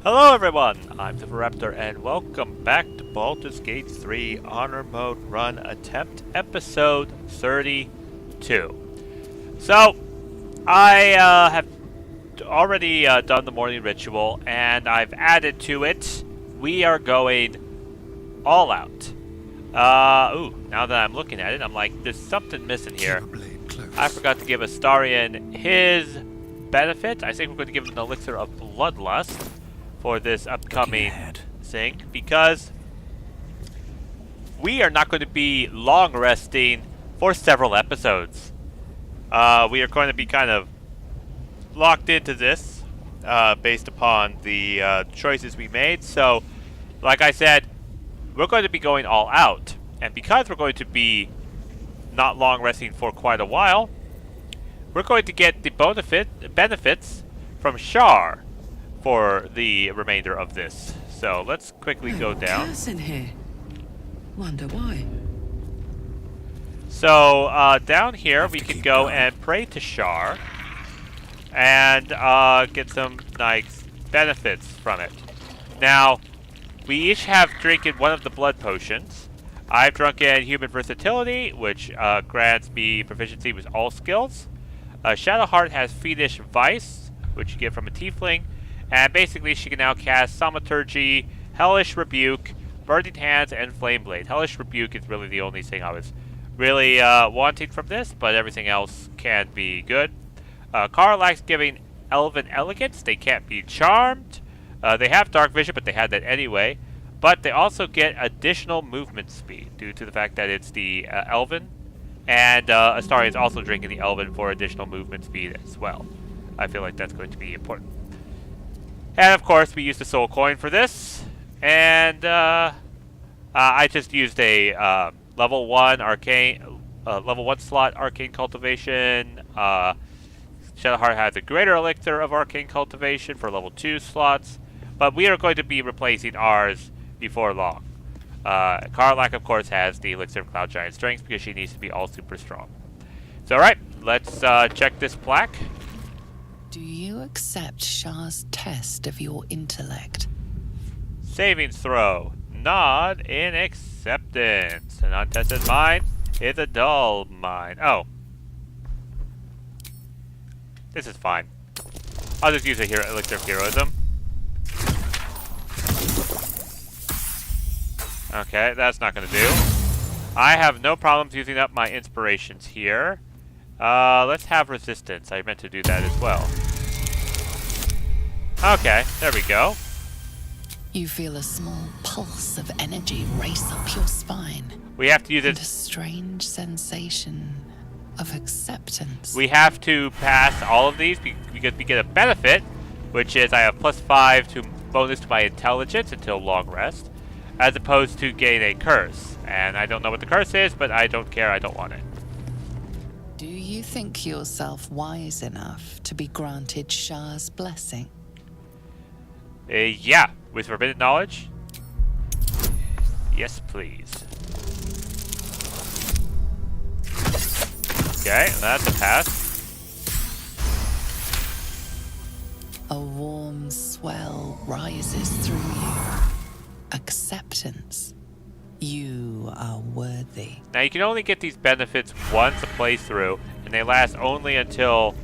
Hello everyone, I'm Silverraptor and welcome back to Baldur's Gate 3 Honor Mode Run Attempt Episode 32. So, I have already done the morning ritual and I've added to it, we are going all out. Now that I'm looking at it, I'm like, there's something missing here. I forgot to give Astarion his benefit. I think we're going to give him an elixir of bloodlust for this upcoming thing, because we are not going to be long resting for several episodes. We are going to be kind of locked into this based upon the choices we made. So, like I said, we're going to be going all out. And because we're going to be not long resting for quite a while, we're going to get the benefits from Shar for the remainder of this. So let's quickly go down. Curse in here. Wonder why. So down here we can go and pray to Shar and get some nice benefits from it. Now, we each have drinking one of the blood potions. I've drunken human versatility, which grants me proficiency with all skills. Shadowheart has fiendish vice, which you get from a tiefling. And basically, she can now cast Thaumaturgy, Hellish Rebuke, Burning Hands, and Flame Blade. Hellish Rebuke is really the only thing I was really wanting from this, but everything else can be good. Karlach's giving Elven Elegance. They can't be charmed. They have Dark Vision, but they had that anyway. But they also get additional movement speed due to the fact that it's the Elven. And Astarion is also drinking the Elven for additional movement speed as well. I feel like that's going to be important. And of course, we used the soul coin for this, and I just used a level 1 slot arcane cultivation. Shadowheart has a greater elixir of arcane cultivation for level 2 slots, but we are going to be replacing ours before long. Karlach, of course, has the elixir of Cloud Giant Strength because she needs to be all super strong. So, alright, let's check this plaque. Do you accept Shar's test of your intellect? Savings throw. Nod in acceptance. An untested mind is a dull mind. Oh. This is fine. I'll just use a elixir of heroism. Okay, that's not going to do. I have no problems using up my inspirations here. Let's have resistance. I meant to do that as well. Okay, there we go. You feel a small pulse of energy race up your spine. We have to use And it. a strange sensation of acceptance. We have to pass all of these because we get a benefit, which is I have +5 to bonus to my intelligence until long rest, as opposed to gain a curse. And I don't know what the curse is, but I don't care. I don't want it. Do you think yourself wise enough to be granted Shar's blessing? Yeah, with forbidden knowledge. Yes, please. Okay, that's a pass. A warm swell rises through you. Acceptance. You are worthy. Now, you can only get these benefits once a playthrough, and they last only until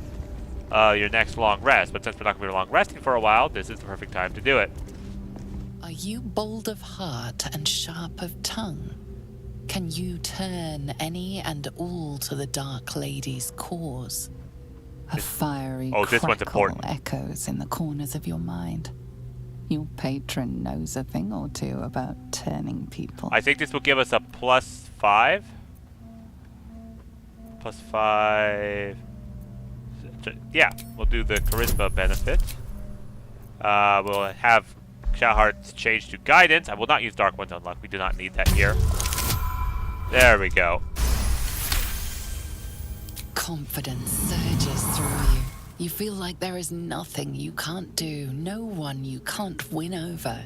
your next long rest. But since we're not going to be long resting for a while, this is the perfect time to do it. Are you bold of heart and sharp of tongue? Can you turn any and all to the Dark Lady's cause? A fiery this one's crackle important. echoes in the corners of your mind. Your patron knows a thing or two about turning people. I think this will give us a +5. +5. Yeah, we'll do the charisma benefit. We'll have Shadowheart change to guidance. I will not use Dark One's Unlock. We do not need that here. There we go. Confidence surges through you. You feel like there is nothing you can't do, no one you can't win over.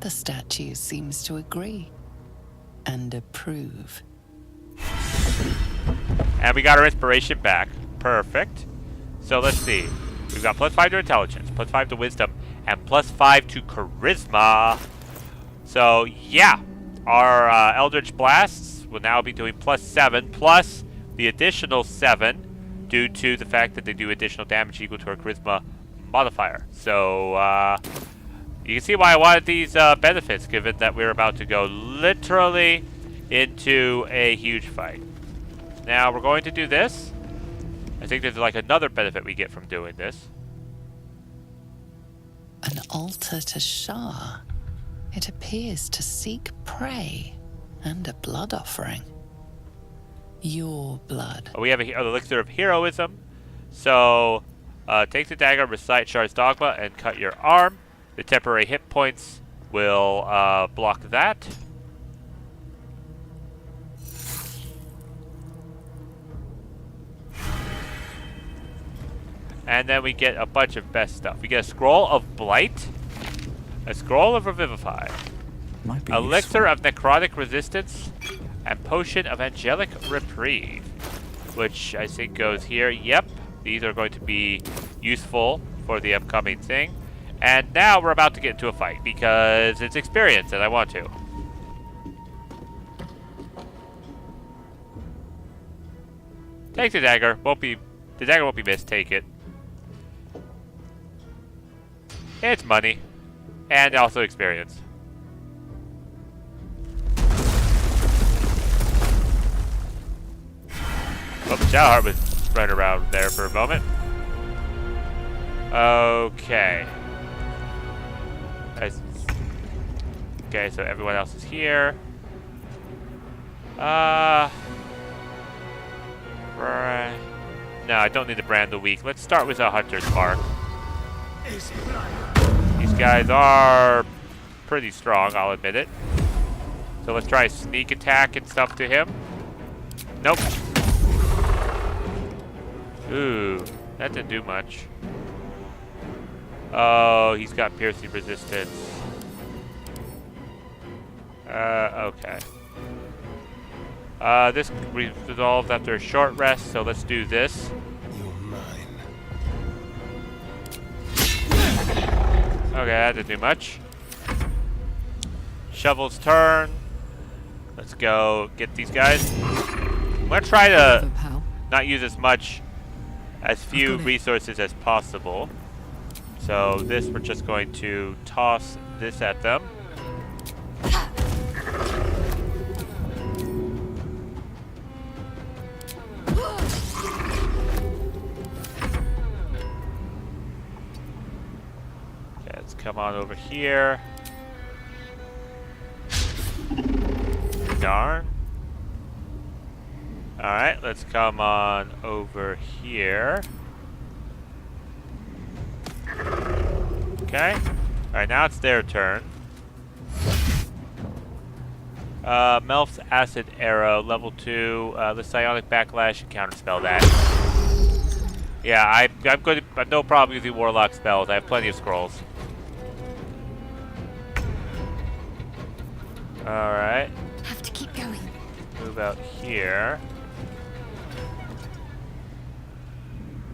The statue seems to agree and approve. And we got our inspiration back. Perfect. So let's see. We've got +5 to intelligence, +5 to wisdom, and +5 to charisma. So yeah, our Eldritch Blasts will now be doing +7 plus the additional 7 due to the fact that they do additional damage equal to our charisma modifier. So you can see why I wanted these benefits, given that we're about to go literally into a huge fight. Now we're going to do this. I think there's like another benefit we get from doing this. An altar to Shah. It appears to seek prey and a blood offering. Your blood. We have an elixir of heroism. So take the dagger, recite Shard's Dogma, and cut your arm. The temporary hit points will block that. And then we get a bunch of best stuff. We get a scroll of blight, a scroll of revivify, elixir of necrotic resistance, and potion of angelic reprieve, which I think goes here. Yep, these are going to be useful for the upcoming thing. And now we're about to get into a fight because it's experience and I want to. Take the dagger. The dagger won't be missed. Take it. It's money. And also experience. Oh, Shadowheart was running around there for a moment. Okay. Okay, so everyone else is here. Right. No, I don't need to brand the weak. Let's start with a Hunter's Mark. These guys are pretty strong, I'll admit it. So let's try sneak attack and stuff to him. Nope. Ooh, that didn't do much. Oh, he's got piercing resistance. Okay. This resolves after a short rest, so let's do this. You're mine. Okay, that didn't do much. Shovel's turn. Let's go get these guys. I'm gonna try to not use as few resources as possible. So this, we're just going to toss this at them. Okay, let's come on over here. Darn. Alright, let's come on over here. Okay. Alright, now it's their turn. Melf's Acid Arrow, level 2. The Psionic Backlash and counterspell that. Yeah, I'm going to have no problem using Warlock spells. I have plenty of scrolls. Alright. Have to keep going. Move out here.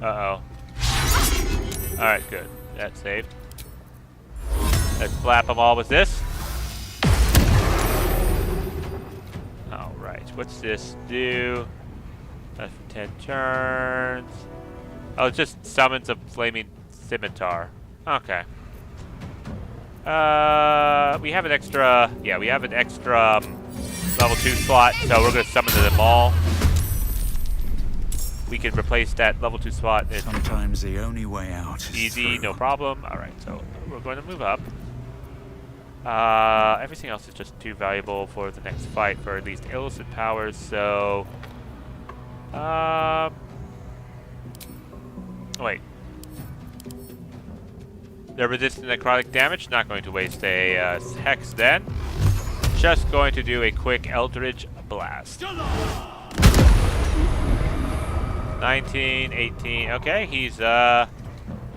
Uh-oh. Alright, good. That's saved. Let's blap them all with this. Alright, what's this do? That's for 10 turns. Oh, it just summons a flaming scimitar. Okay. We have an extra... Yeah, we have an extra level 2 slot, so we're going to summon them all. We can replace that level 2 slot. Sometimes the only way out is easy, through. no problem. Alright, so we're going to move up. Everything else is just too valuable for the next fight for at least illicit powers, so... wait. They're resistant to necrotic damage. Not going to waste a hex then. Just going to do a quick Eldritch Blast. 19, 18. Okay, he's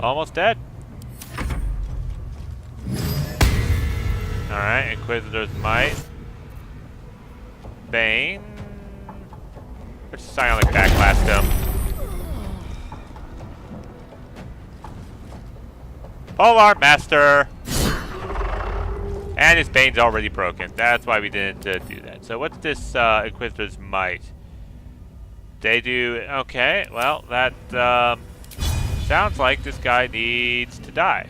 almost dead. Alright, Inquisitor's Might. Bane. Let's Psionic Backlash him. Pole arm master. And his bane's already broken. That's why we didn't do that. So what's this Inquisitor's might? They do... Okay, well, that sounds like this guy needs to die.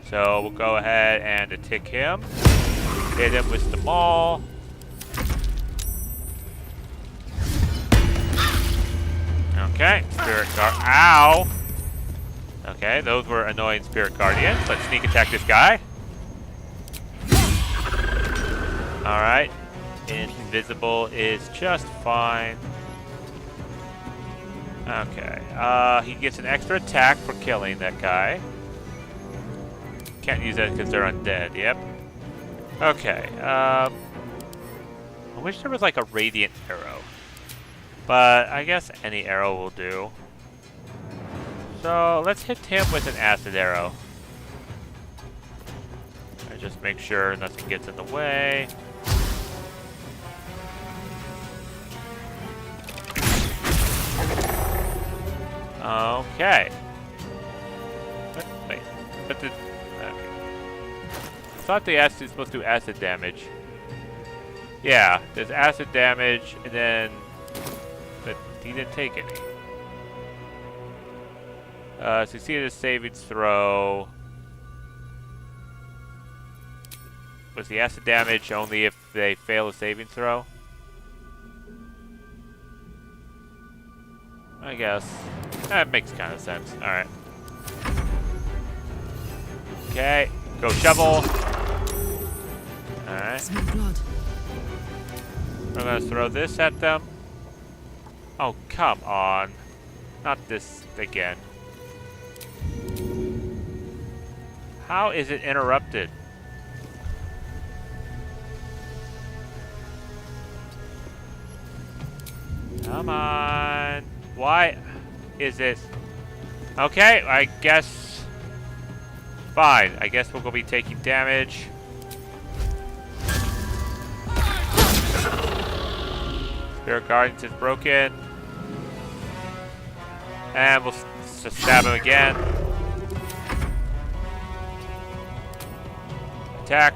So we'll go ahead and attack him. Hit him with the maul. Okay, Spirit Guard. Ow! Okay, those were annoying Spirit Guardians. Let's sneak attack this guy. Alright. Invisible is just fine. Okay. He gets an extra attack for killing that guy. Can't use that because they're undead. Yep. Okay. I wish there was like a radiant arrow. But I guess any arrow will do. So let's hit him with an acid arrow. And just make sure nothing gets in the way. Okay. Wait. But the... Okay. I thought the acid is supposed to do acid damage. Yeah, there's acid damage, and then... But he didn't take any. Succeeded a saving throw. Was the acid damage only if they fail a saving throw? I guess. That makes kind of sense. Alright. Okay. Go shovel. Alright. We're gonna throw this at them. Oh, come on. Not this again. How is it interrupted? Come on. Why is it? Okay, I guess. Fine. I guess we'll go be taking damage. Spirit Guardians is broken. And we'll just stab him again. Attack.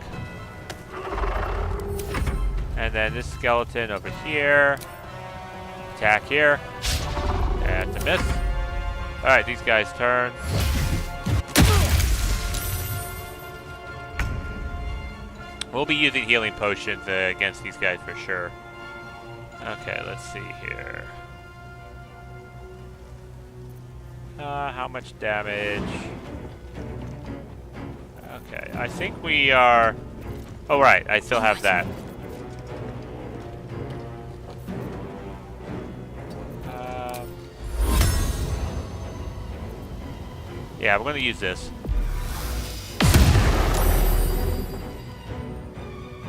And then this skeleton over here. Attack here. And a miss. Alright, these guys turn. We'll be using healing potions against these guys for sure. Okay, let's see here. How much damage? Okay, I think we are... Oh, right, I still have that. Yeah, we're going to use this.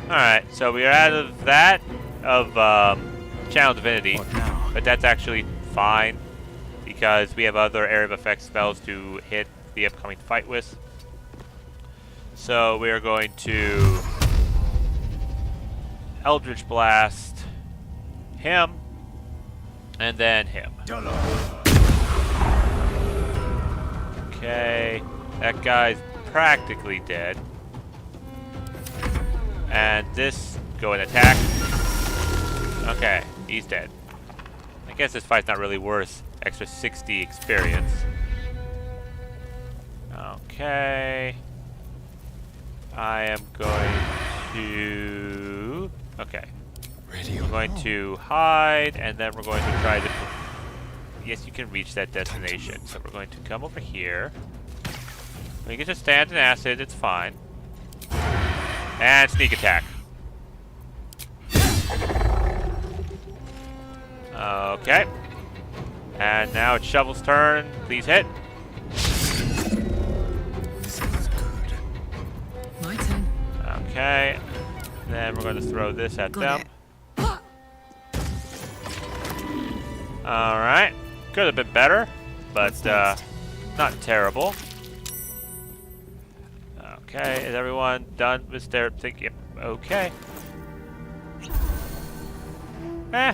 Alright, so we are out of that, of Channel Divinity, but that's actually fine, because we have other area of effect spells to hit the upcoming fight with. So we are going to Eldritch Blast him, and then him. Okay, that guy's practically dead. And this, go and attack. Okay, he's dead. I guess this fight's not really worth extra 60 experience. Okay. I am going to... Okay. I'm going to hide, and then we're going to try to... Yes, you can reach that destination. So we're going to come over here. We can just stand in acid, it's fine. And sneak attack. Okay. And now it's Shovel's turn. Please hit. This is good. My turn. Okay. Then we're going to throw this at them. Alright. Could have been better, but not terrible. Okay, is everyone done with their thing? Yep. Okay.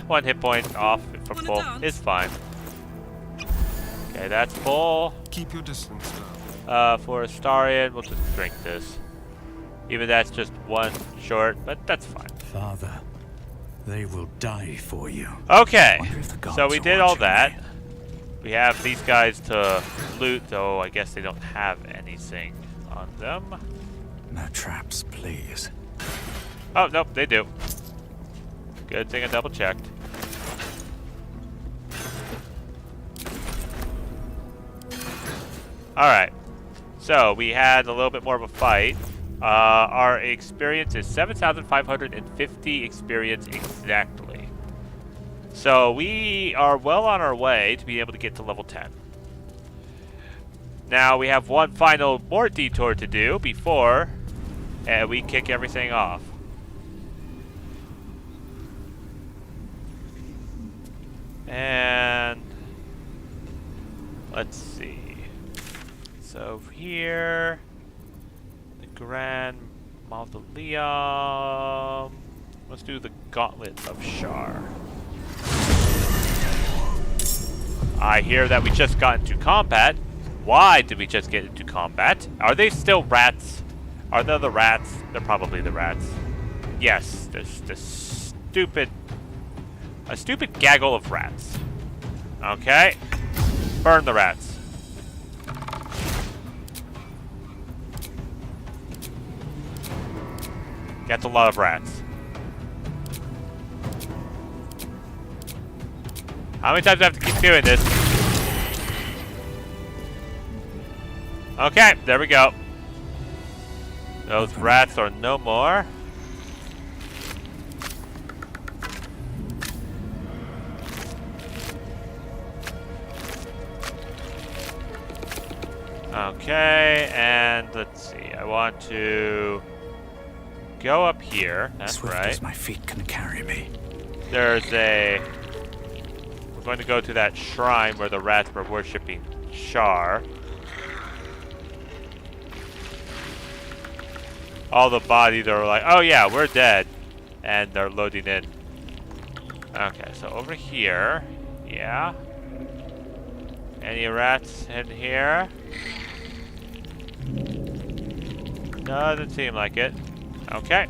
One hit point off for full is fine. Okay, that's full. Keep your distance, love. For Astarion, we'll just drink this. Even that's just one short, but that's fine. Father, they will die for you. Okay, Wonder if the gods so we are did all watching that. me. We have these guys to loot, though I guess they don't have anything on them. No traps, please. Oh, nope, they do. Good thing I double checked. Alright, so we had a little bit more of a fight. Our experience is 7,550 experience exactly. So we are well on our way to be able to get to level 10. Now we have one final more detour to do before we kick everything off. And let's see. So here, the Grand Mausoleum. Let's do the Gauntlet of Shar. I hear that we just got into combat. Why did we just get into combat? Are they still rats? Are they the rats? They're probably the rats. Yes, there's this a stupid gaggle of rats. Okay. Burn the rats. That's a lot of rats. How many times do I have to keep doing this? Okay, there we go. Those rats are no more. Okay, and let's see. I want to go up here. That's Swift right. as my feet can carry me. There's a... We're going to go to that shrine where the rats were worshipping Shar. All the bodies are like, oh yeah, we're dead. And they're loading in. Okay, so over here. Yeah. Any rats in here? Doesn't seem like it. Okay.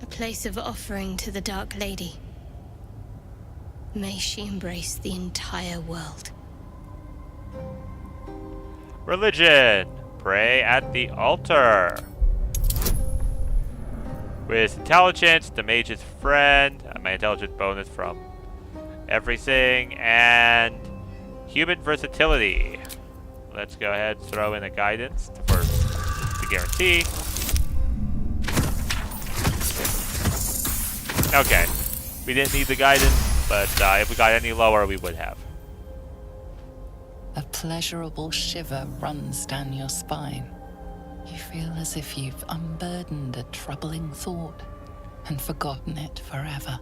A place of offering to the Dark Lady. May she embrace the entire world. Religion. Pray at the altar. With intelligence, the mage's friend, my intelligence bonus from everything, and human versatility. Let's go ahead and throw in a guidance for the guarantee. Okay. We didn't need the guidance, but if we got any lower, we would have. A pleasurable shiver runs down your spine. You feel as if you've unburdened a troubling thought and forgotten it forever.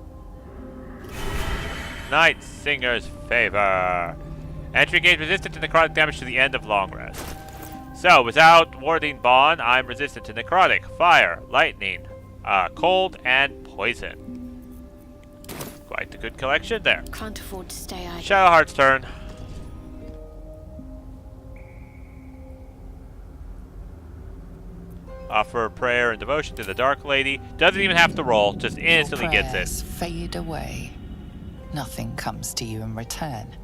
Night Singer's Favor. Entry gains resistant to necrotic damage to the end of long rest. So, without warding bond, I'm resistant to necrotic, fire, lightning, cold, and poison. Quite a good collection there. Can't afford to stay idle. Shadowheart's turn. Offer prayer and devotion to the Dark Lady. Doesn't even have to roll, just instantly Your gets prayers it. fade away. Nothing comes to you in return.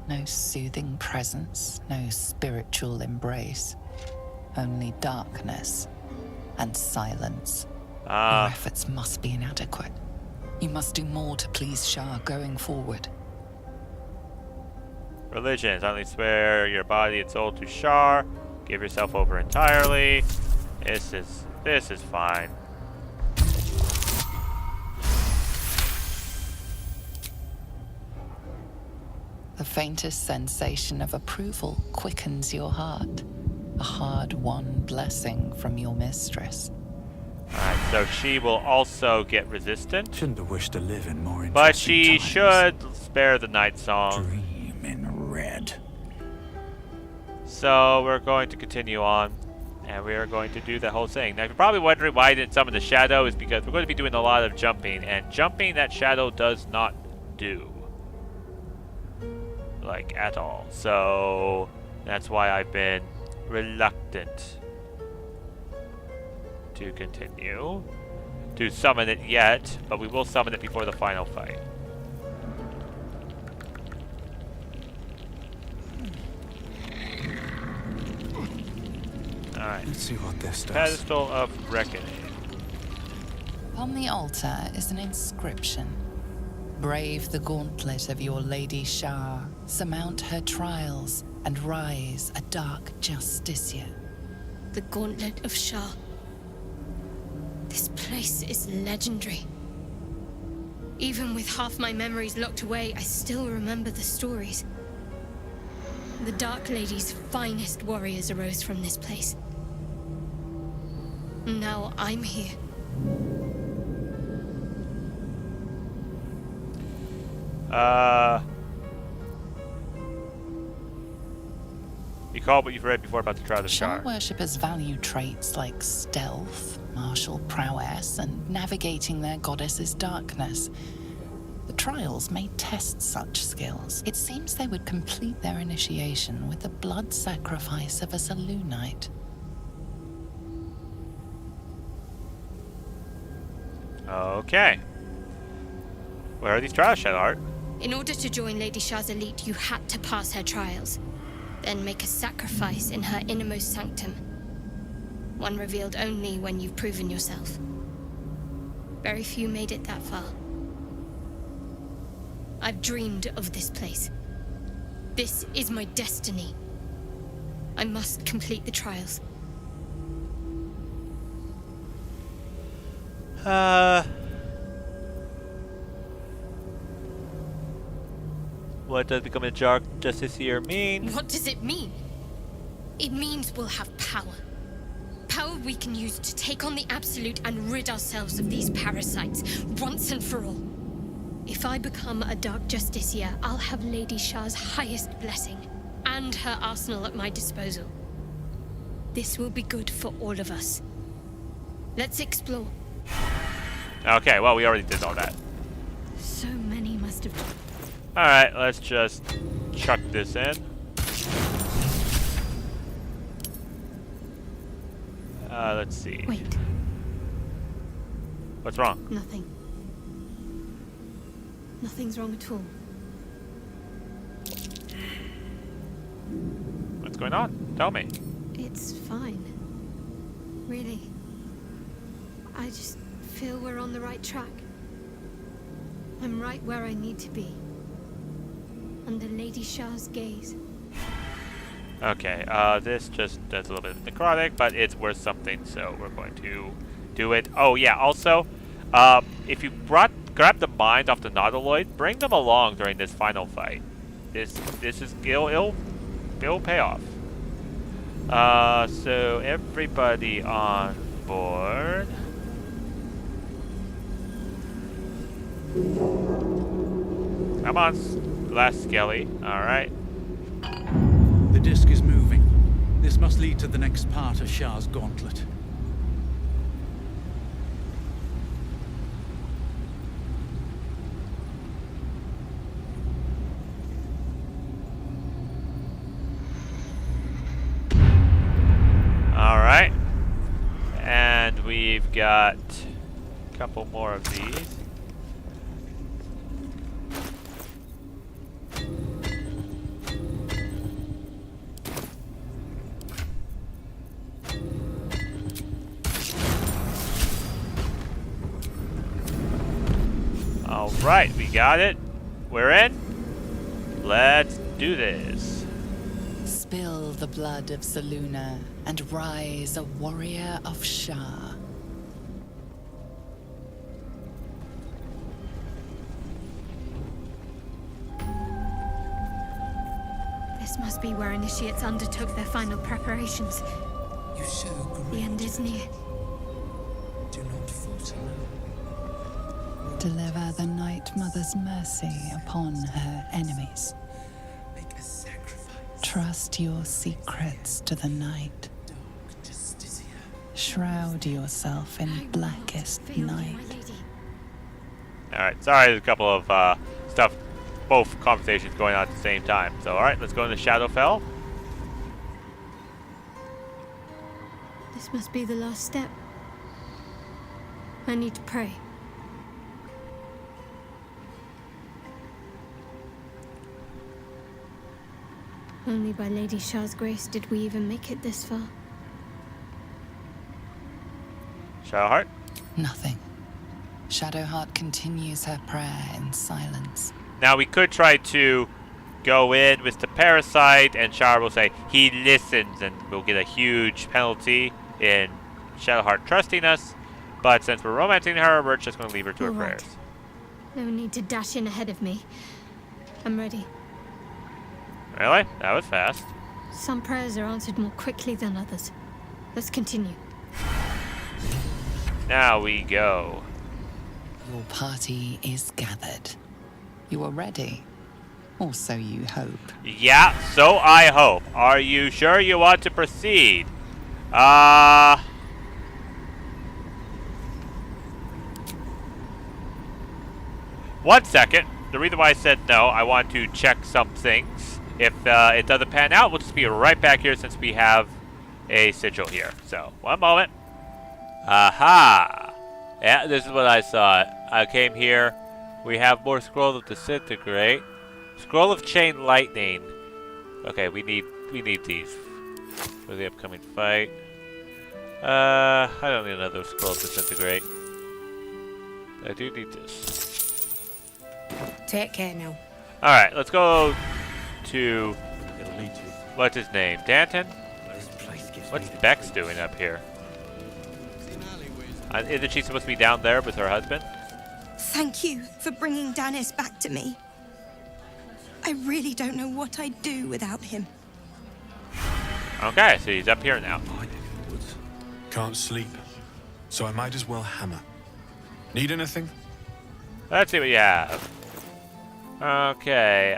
No soothing presence, no spiritual embrace. Only darkness and silence. Your efforts must be inadequate. You must do more to please Shah going forward. Religion. Only swear your body and soul to Shar. Give yourself over entirely. This is fine. The faintest sensation of approval quickens your heart. A hard-won blessing from your mistress. Alright, so she will also get resistant. Shouldn't have wished to live in more interesting But she times. should spare the Nightsong. Dream in red. So we're going to continue on. And we are going to do the whole thing. Now, if you're probably wondering why I didn't summon the Shadow, is because we're going to be doing a lot of jumping. And jumping, that Shadow does not do. like at all. So that's why I've been reluctant to continue to summon it yet, but we will summon it before the final fight. Alright. Let's see what this does. Pedestal of Reckoning. On the altar is an inscription. Brave the gauntlet of your Lady Shah, surmount her trials, and rise a dark justiciar. The Gauntlet of Shah. This place is legendary. Even with half my memories locked away, I still remember the stories. The Dark Lady's finest warriors arose from this place. Now I'm here. Recall what you've read before about the Trial of Shah Shar. worshippers value traits like stealth, martial prowess, and navigating their goddess's darkness. The trials may test such skills. It seems they would complete their initiation with the blood sacrifice of a Selûnite. Okay. Where are these trials, Shadart? In order to join Lady Shah's elite, you had to pass her trials. Then make a sacrifice in her innermost sanctum. One revealed only when you've proven yourself. Very few made it that far. I've dreamed of this place. This is my destiny. I must complete the trials. What does becoming a dark justiciar mean? What does it mean? It means we'll have power. Power we can use to take on the Absolute and rid ourselves of these parasites, once and for all. If I become a Dark Justiciar, I'll have Lady Shah's highest blessing, and her arsenal at my disposal. This will be good for all of us. Let's explore. Okay, well, we already did all that. So many must have... Alright, let's just chuck this in. Let's see. Wait, What's wrong? nothing. Nothing's wrong at all. What's going on? Tell me. It's fine. Really. I just feel we're on the right track. I'm right where I need to be. Under Lady Shah's gaze. Okay, this just does a little bit of necrotic, but it's worth something, so we're going to do it. Oh yeah, also, if you grab the mind off the Nautiloid, bring them along during this final fight. This is it'll pay off. So everybody on board. Come on, last Skelly. All right. The disc is moving. This must lead to the next part of Shah's gauntlet. All right. And we've got a couple more of these. Alright, we got it. We're in. Let's do this. Spill the blood of Selûne and rise a warrior of Shah. This must be where initiates undertook their final preparations. You show great. The end is near. Do not falter now. Deliver the Night Mother's mercy upon her enemies. Make a sacrifice. Trust your secrets to the night. Dark Justiciar. Shroud yourself in blackest Fail you, my night. lady. Alright, sorry, there's a couple of stuff both conversations going on at the same time. So, alright, let's go into Shadowfell. This must be the last step. I need to pray. Only by Lady Shah's grace did we even make it this far. Shadowheart? Nothing. Shadowheart continues her prayer in silence. Now, we could try to go in with the parasite, and Shar will say, he listens, and we'll get a huge penalty in Shadowheart trusting us. But since we're romancing her, we're just going to leave her to her All right. prayers. No need to dash in ahead of me. I'm ready. Really? That was fast. Some prayers are answered more quickly than others. Let's continue. Now we go. Your party is gathered. You are ready. Or so you hope. Yeah, so I hope. Are you sure you want to proceed? One second. The reason why I said no, I want to check some things. If it doesn't pan out, we'll just be right back here since we have a sigil here. So, one moment. Aha! Yeah, this is what I saw. I came here. We have more scrolls of disintegrate. Scroll of chain lightning. Okay, we need these for the upcoming fight. I don't need another scroll of disintegrate. I do need this. Take care now. All right, let's go to It'll lead you. what's his name? Danton. This place gives What's me the Bex doing up here? Isn't she supposed to be down there with her husband? Thank you for bringing Dennis back to me. I really don't know what I'd do without him. Okay, so he's up here now. Can't sleep, so I might as well hammer. Need anything? Let's see what you have. Okay,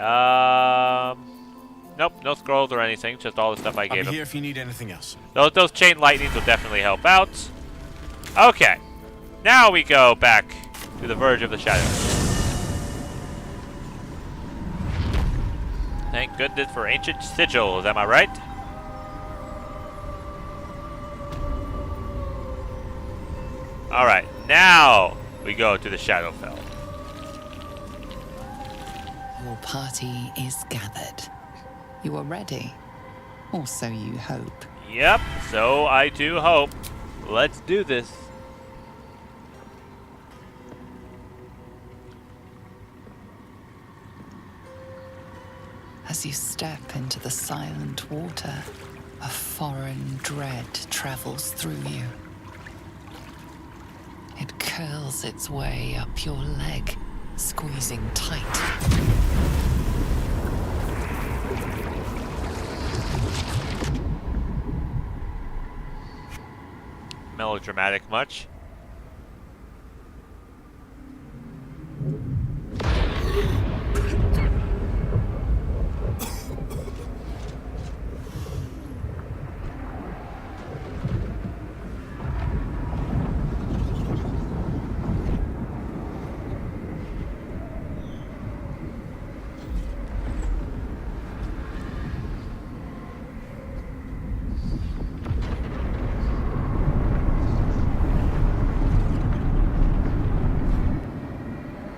nope, no scrolls or anything, just all the stuff I I'll gave be him. here if you need anything else. Those chain lightnings will definitely help out. Okay, now we go back to the verge of the shadow. Thank goodness for ancient sigils, am I right? Alright, now we go to the Shadowfell. Your party is gathered. You are ready. Or so you hope. Yep, so I do hope. Let's do this. As you step into the silent water, a foreign dread travels through you. It curls its way up your leg, squeezing tight. Melodramatic much?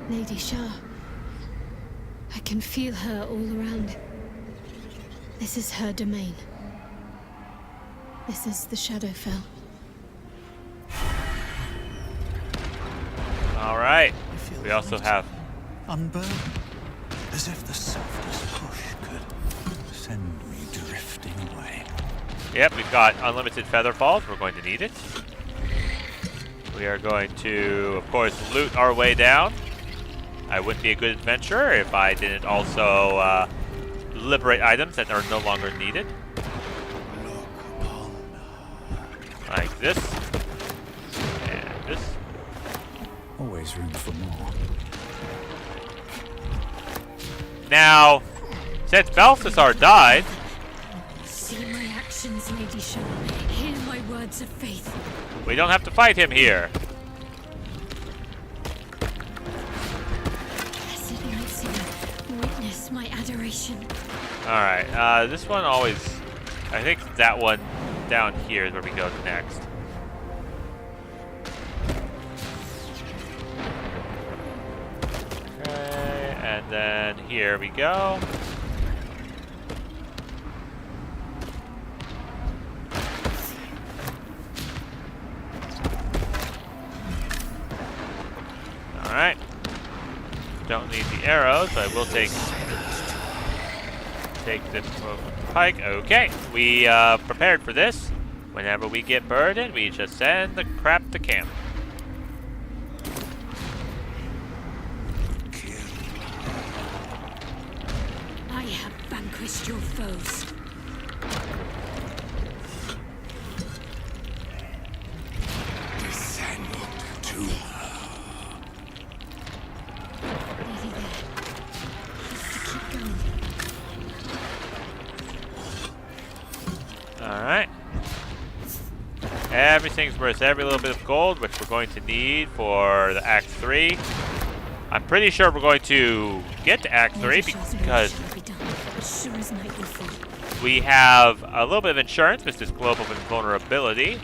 Lady Shah. I can feel her all around. This is her domain. This is the Shadowfell. Alright. We also have... Unburned, as if the softest push could send me drifting away. Yep, we've got unlimited feather falls. We're going to need it. We are going to, of course, loot our way down. I wouldn't be a good adventurer if I didn't also liberate items that are no longer needed. Like this. And this. Always room for more. Now, since Balthasar died, See my actions, Lady Shah. Hear my words of faith. we don't have to fight him here. Blessed Nightsong, my adoration. Alright, this one always... I think that one down here is where we go next. Okay, and then here we go. Alright. Don't need the arrows, but I will take this pike. Okay, we prepared for this. Whenever we get burdened, we just send the crap to camp. I have vanquished your foes. Descend to Nearly there. Just to keep going. Alright. Everything's worth every little bit of gold, which we're going to need for the Act 3. I'm pretty sure we're going to get to Act 3 because Sure as night will fall. we have a little bit of insurance with this global invulnerability.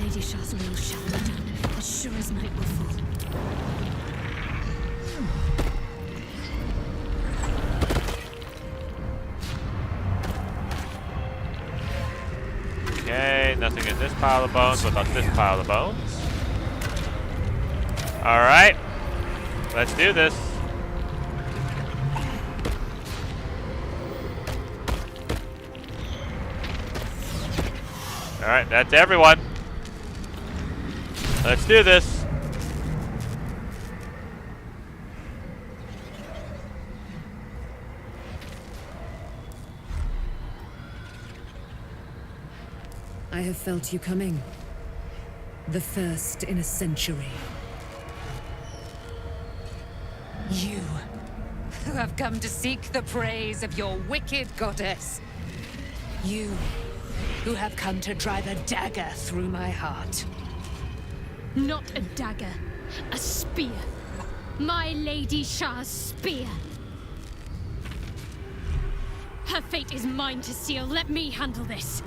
Lady Shah's will shall be done, as sure as night will fall. Okay, nothing in this pile of bones. What about this pile of bones? Alright. Let's do this. Alright, that's everyone. Let's do this. I have felt you coming. The first in a century. You, who have come to seek the praise of your wicked goddess. You, who have come to drive a dagger through my heart. Not a dagger, a spear. My Lady Shah's spear. Her fate is mine to seal. Let me handle this.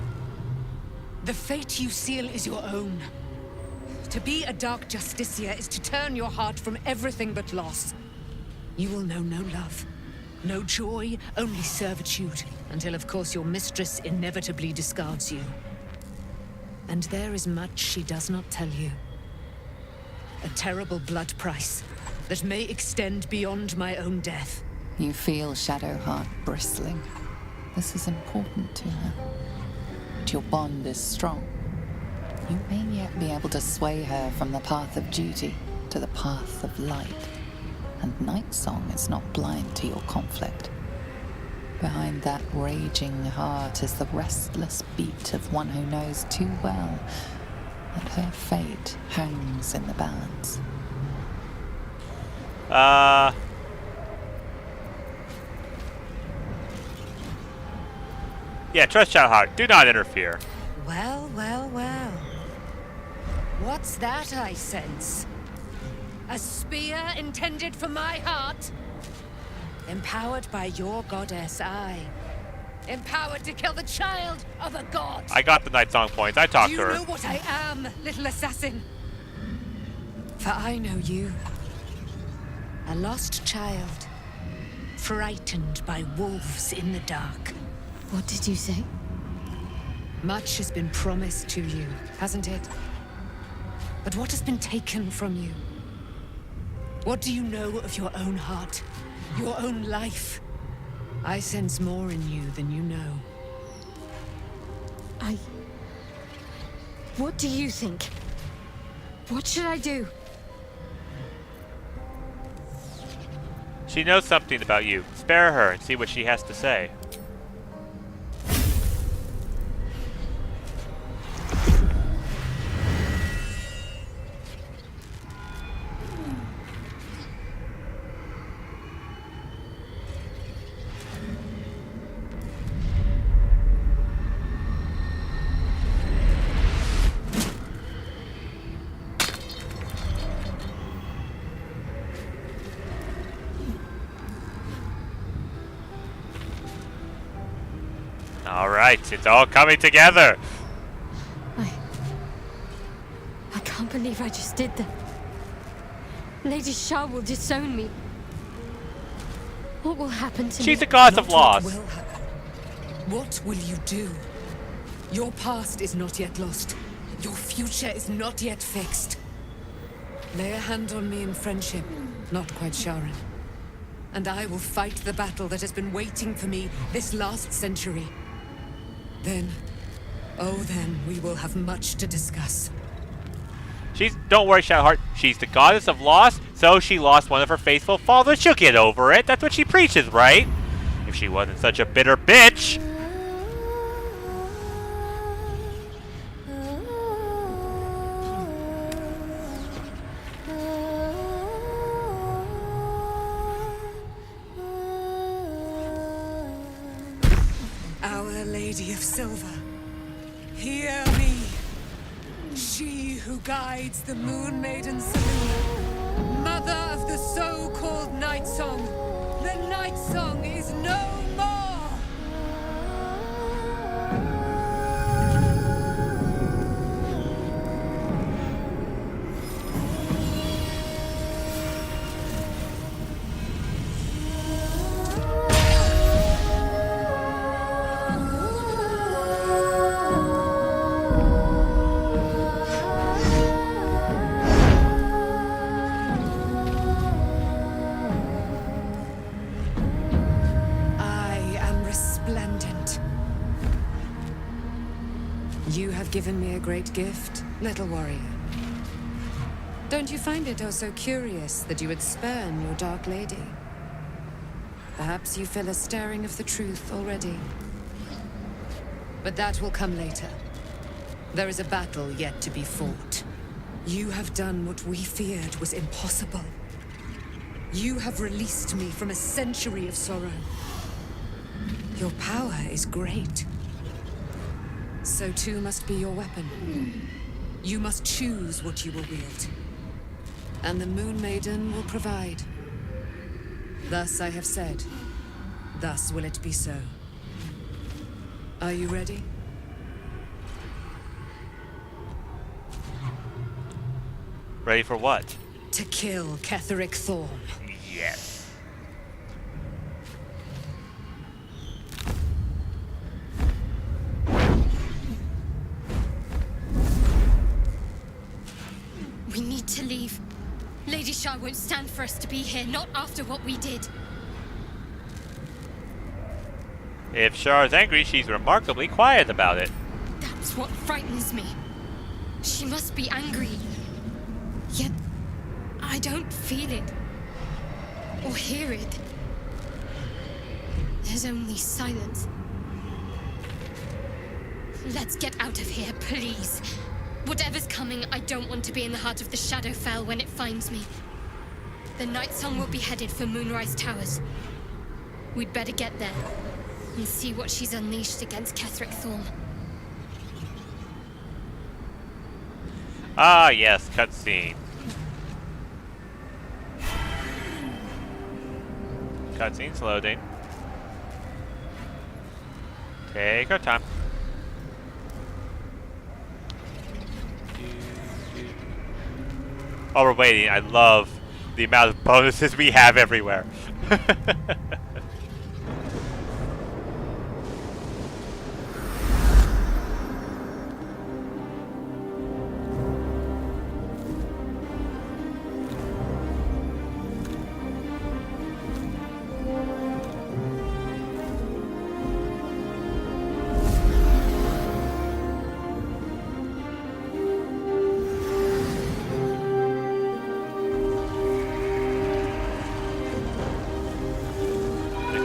The fate you seal is your own. To be a Dark Justiciar is to turn your heart from everything but loss. You will know no love, no joy, only servitude, until of course your mistress inevitably discards you. And there is much she does not tell you. A terrible blood price that may extend beyond my own death. You feel Shadowheart bristling. This is important to her. But your bond is strong. You may yet be able to sway her from the path of duty to the path of light. And Nightsong is not blind to your conflict. Behind that raging heart is the restless beat of one who knows too well that her fate hangs in the balance. Yeah, trust Shadowheart. Do not interfere. Well, well, well. What's that I sense? A spear intended for my heart? Empowered by your goddess, I. Empowered to kill the child of a god. I got the Nightsong points. I talked Do to you her. know what I am, little assassin? For I know you. A lost child. Frightened by wolves in the dark. What did you say? Much has been promised to you, hasn't it? But what has been taken from you? What do you know of your own heart? Your own life? I sense more in you than you know. What do you think? What should I do? She knows something about you. Spare her and see what she has to say. All right, it's all coming together. I can't believe I just did that. Lady Shah will disown me. What will happen to me? She's a goddess of Not loss. What will happen. What will you do? Your past is not yet lost. Your future is not yet fixed. Lay a hand on me in friendship, not quite Sharon. And I will fight the battle that has been waiting for me this last century. Then, oh then, we will have much to discuss. Don't worry, Shadowheart. She's the goddess of loss, so she lost one of her faithful followers. She'll get over it. That's what she preaches, right? If she wasn't such a bitter bitch. Our Lady of Silver, hear me. She who guides the Moon Maiden Saloon, mother of the so-called Nightsong. The Nightsong is no more! You have given me a great gift, little warrior. Don't you find it oh so curious that you would spurn your dark lady? Perhaps you feel a stirring of the truth already. But that will come later. There is a battle yet to be fought. You have done what we feared was impossible. You have released me from a century of sorrow. Your power is great. So too must be your weapon. You must choose what you will wield. And the Moon Maiden will provide. Thus I have said. Thus will it be so. Are you ready? Ready for what? To kill Ketheric Thorm. Yes. We need to leave. Lady Shah won't stand for us to be here, not after what we did. If Char's angry, she's remarkably quiet about it. That's what frightens me. She must be angry. Yet, I don't feel it. Or hear it. There's only silence. Let's get out of here, please. Whatever's coming, I don't want to be in the heart of the Shadowfell when it finds me. The Nightsong will be headed for Moonrise Towers. We'd better get there and see what she's unleashed against Ketheric Thorm. Ah, yes, cutscene. Cutscene's loading. Take our time. While we're waiting, I love the amount of bonuses we have everywhere.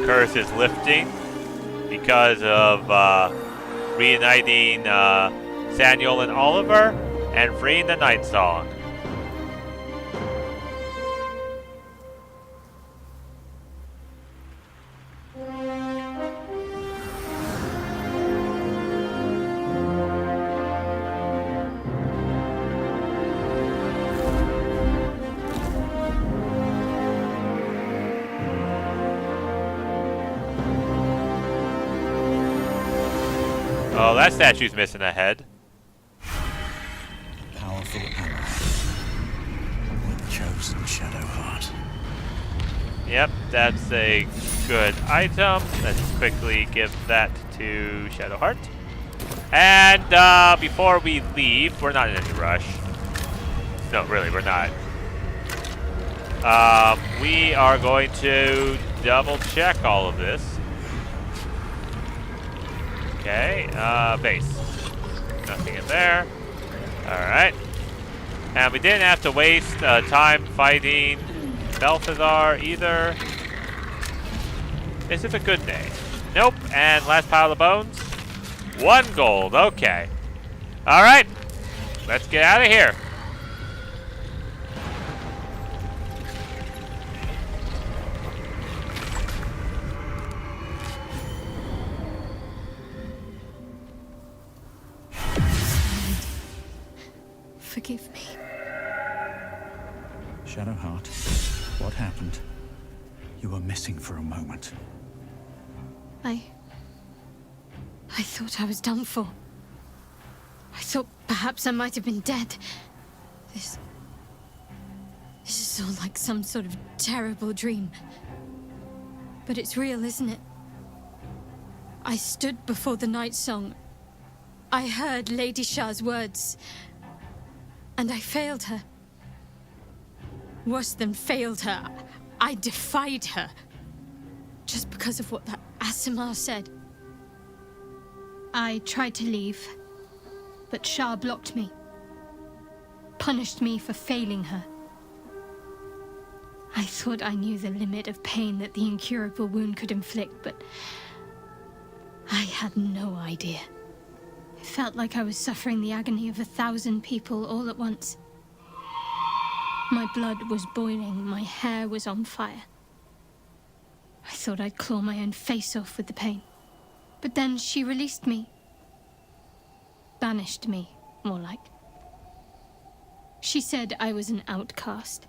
Curse is lifting because of reuniting Samuel and Oliver and freeing the Nightsong. that statue's missing a head. Powerful ally. The chosen Shadow Heart. Yep, that's a good item. Let's quickly give that to Shadowheart. And before we leave, we're not in any rush. No, really, we're not. We are going to double check all of this. Okay, base. Nothing in there. Alright. And we didn't have to waste time fighting Balthazar either. Is it a good day? Nope. And last pile of bones. 1 gold. Okay. Alright. Let's get out of here. Forgive me. Shadowheart, what happened? You were missing for a moment. I thought I was done for. I thought perhaps I might have been dead. This is all like some sort of terrible dream. But it's real, isn't it? I stood before the Nightsong. I heard Lady Shah's words. And I failed her. Worse than failed her, I defied her. Just because of what that Asimar said. I tried to leave, but Shah blocked me. Punished me for failing her. I thought I knew the limit of pain that the incurable wound could inflict, but I had no idea. It felt like I was suffering the agony of 1,000 people all at once. My blood was boiling, my hair was on fire. I thought I'd claw my own face off with the pain. But then she released me. Banished me, more like. She said I was an outcast.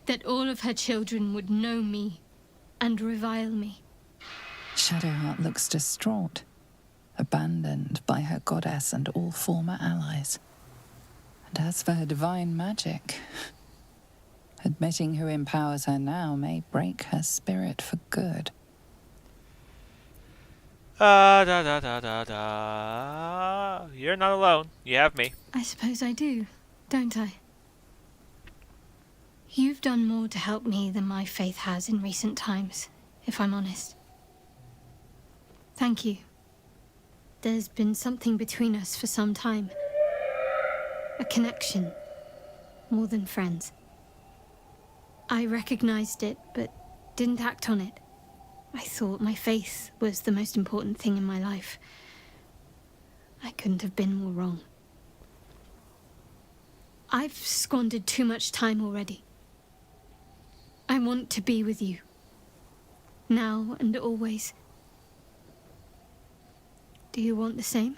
That all of her children would know me and revile me. Shadowheart looks distraught, abandoned by her goddess and all former allies. And as for her divine magic, admitting who empowers her now may break her spirit for good. Da da da da da. You're not alone. You have me. I suppose I do, don't I? You've done more to help me than my faith has in recent times, if I'm honest. Thank you. There's been something between us for some time. A connection, more than friends. I recognized it, but didn't act on it. I thought my faith was the most important thing in my life. I couldn't have been more wrong. I've squandered too much time already. I want to be with you. Now and always. Do you want the same?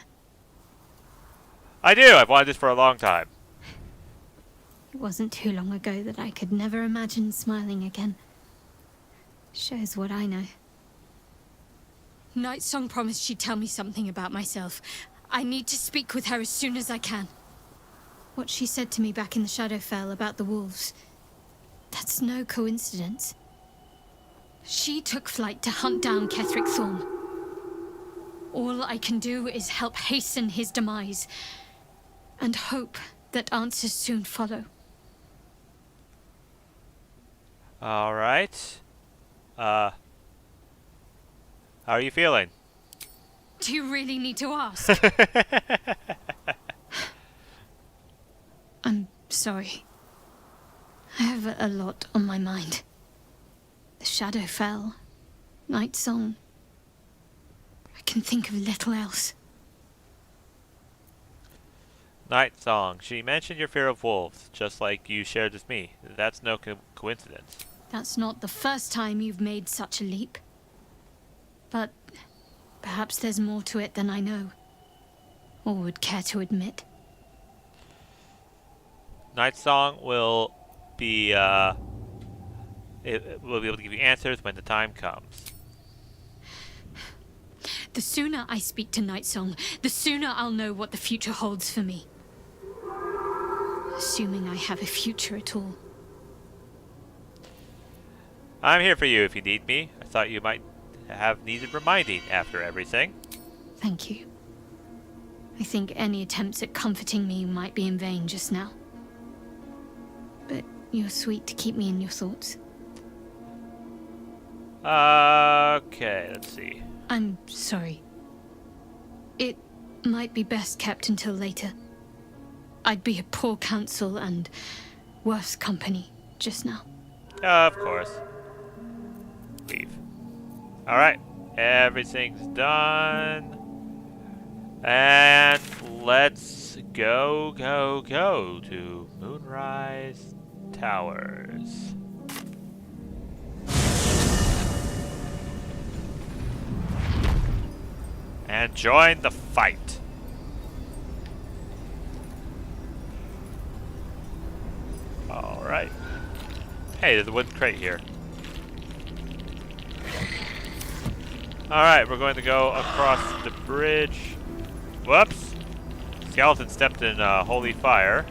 I do. I've wanted this for a long time. It wasn't too long ago that I could never imagine smiling again. Shows what I know. Nightsong promised she'd tell me something about myself. I need to speak with her as soon as I can. What she said to me back in the Shadowfell about the wolves, that's no coincidence. She took flight to hunt down Ketheric Thorn. All I can do is help hasten his demise, and hope that answers soon follow. All right. How are you feeling? Do you really need to ask? I'm sorry. I have a lot on my mind. The Shadowfell, Nightsong. I can think of little else. Nightsong. She mentioned your fear of wolves, just like you shared with me. That's no coincidence. That's not the first time you've made such a leap. But perhaps there's more to it than I know, or would care to admit. Nightsong will be will be able to give you answers when the time comes. The sooner I speak to Nightsong, the sooner I'll know what the future holds for me. Assuming I have a future at all. I'm here for you if you need me. I thought you might have needed reminding after everything. Thank you. I think any attempts at comforting me might be in vain just now. But you're sweet to keep me in your thoughts. Okay, let's see. I'm sorry. It might be best kept until later. I'd be a poor counsel and worse company just now. Of course. Leave. Alright, everything's done. And let's go to Moonrise Towers. And join the fight. Alright. Hey, there's a wooden crate here. Alright, we're going to go across the bridge. Whoops! Skeleton stepped in holy fire.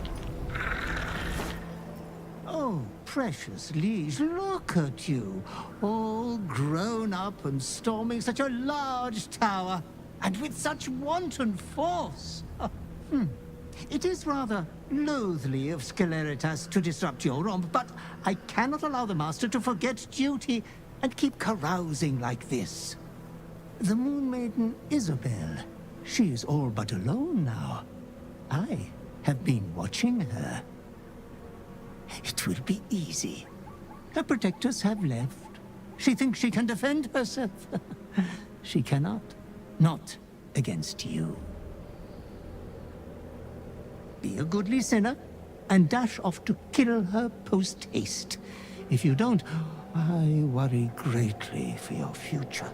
Oh, precious liege, look at you. All grown up and storming such a large tower. And with such wanton force. It is rather loathly of Sceleritas to disrupt your romp, but I cannot allow the Master to forget duty and keep carousing like this. The Moon Maiden Isabel, she is all but alone now. I have been watching her. It will be easy. Her protectors have left. She thinks she can defend herself. She cannot. Not against you. Be a goodly sinner, and dash off to kill her post-haste. If you don't, I worry greatly for your future.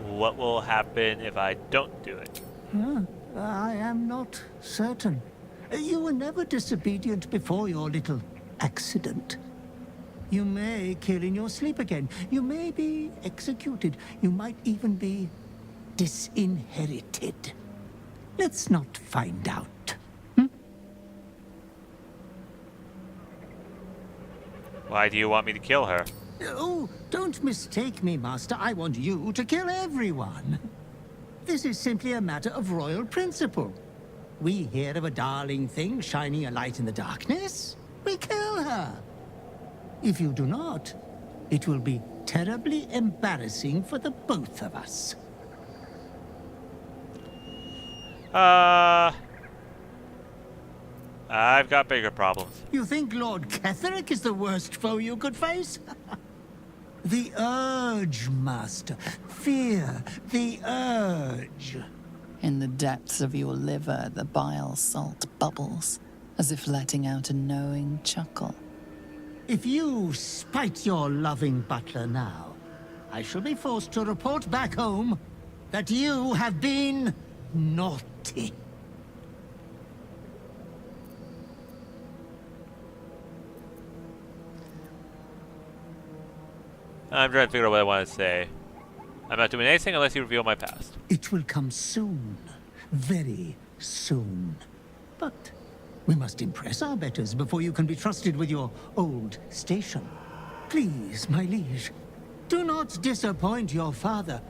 What will happen if I don't do it? I am not certain. You were never disobedient before your little accident. You may kill in your sleep again. You may be executed. You might even be disinherited. Let's not find out. Why do you want me to kill her? Oh, don't mistake me, Master. I want you to kill everyone. This is simply a matter of royal principle. We hear of a darling thing shining a light in the darkness. We kill her. If you do not, it will be terribly embarrassing for the both of us. I've got bigger problems. You think Lord Ketherick is the worst foe you could face? The urge, Master. Fear the urge. In the depths of your liver, the bile salt bubbles, as if letting out a knowing chuckle. If you spite your loving butler now, I shall be forced to report back home that you have been naughty. I'm trying to figure out what I want to say. I'm not doing anything unless you reveal my past. It will come soon. Very soon. But we must impress our betters before you can be trusted with your old station. Please, my liege, do not disappoint your father.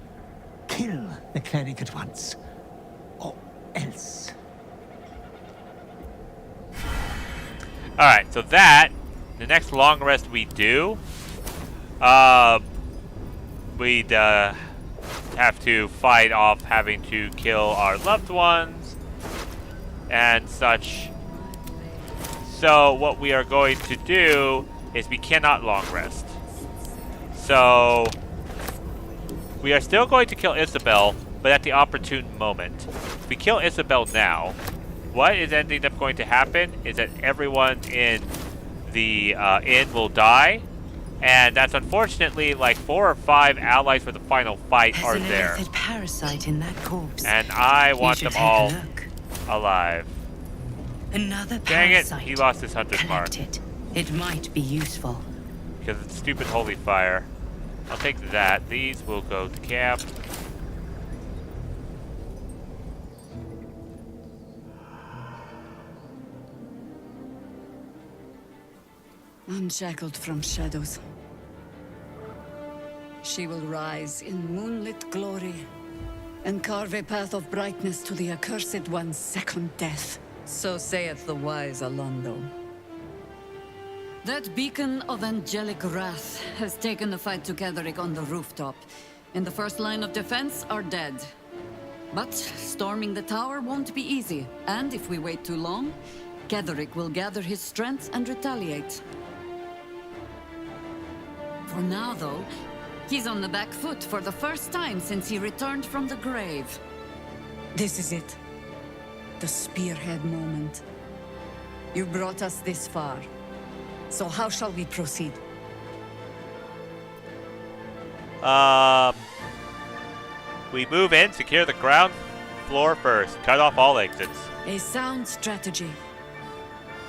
Kill the cleric at once, or else. Alright, so that, the next long rest we do, we'd have to fight off having to kill our loved ones and such. So what we are going to do is we cannot long rest. So we are still going to kill Isabel, but at the opportune moment. If we kill Isabel now, what is ending up going to happen is that everyone in the inn will die. And that's unfortunately like 4 or 5 allies for the final fight are there. There's an parasite in that corpse. And I want them all alive. Another Dang it, parasite. he lost his hunter's mark. Collect it. It might be useful. Because it's stupid holy fire. I'll take that. These will go to camp. Unshackled from shadows, she will rise in moonlit glory and carve a path of brightness to the accursed one's second death. So saith the wise Alondo. That beacon of angelic wrath has taken the fight to Ketheric on the rooftop, and the first line of defense are dead. But storming the tower won't be easy, and if we wait too long, Ketheric will gather his strength and retaliate. For now, though, he's on the back foot for the first time since he returned from the grave. This is it. The spearhead moment. You brought us this far. So how shall we proceed? We move in, secure the ground floor first. Cut off all exits. A sound strategy.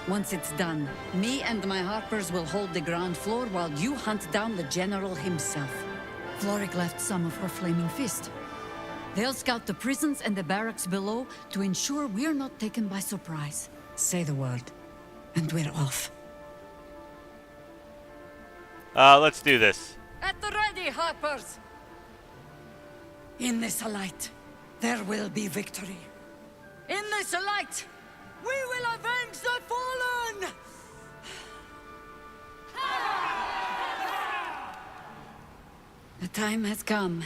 Once it's done, me and my Harpers will hold the ground floor while you hunt down the General himself. Floric left some of her flaming fist. They'll scout the prisons and the barracks below to ensure we're not taken by surprise. Say the word, and we're off. Let's do this. At the ready, Harpers! In this light, there will be victory. In this light, we will avenge the fallen! The time has come.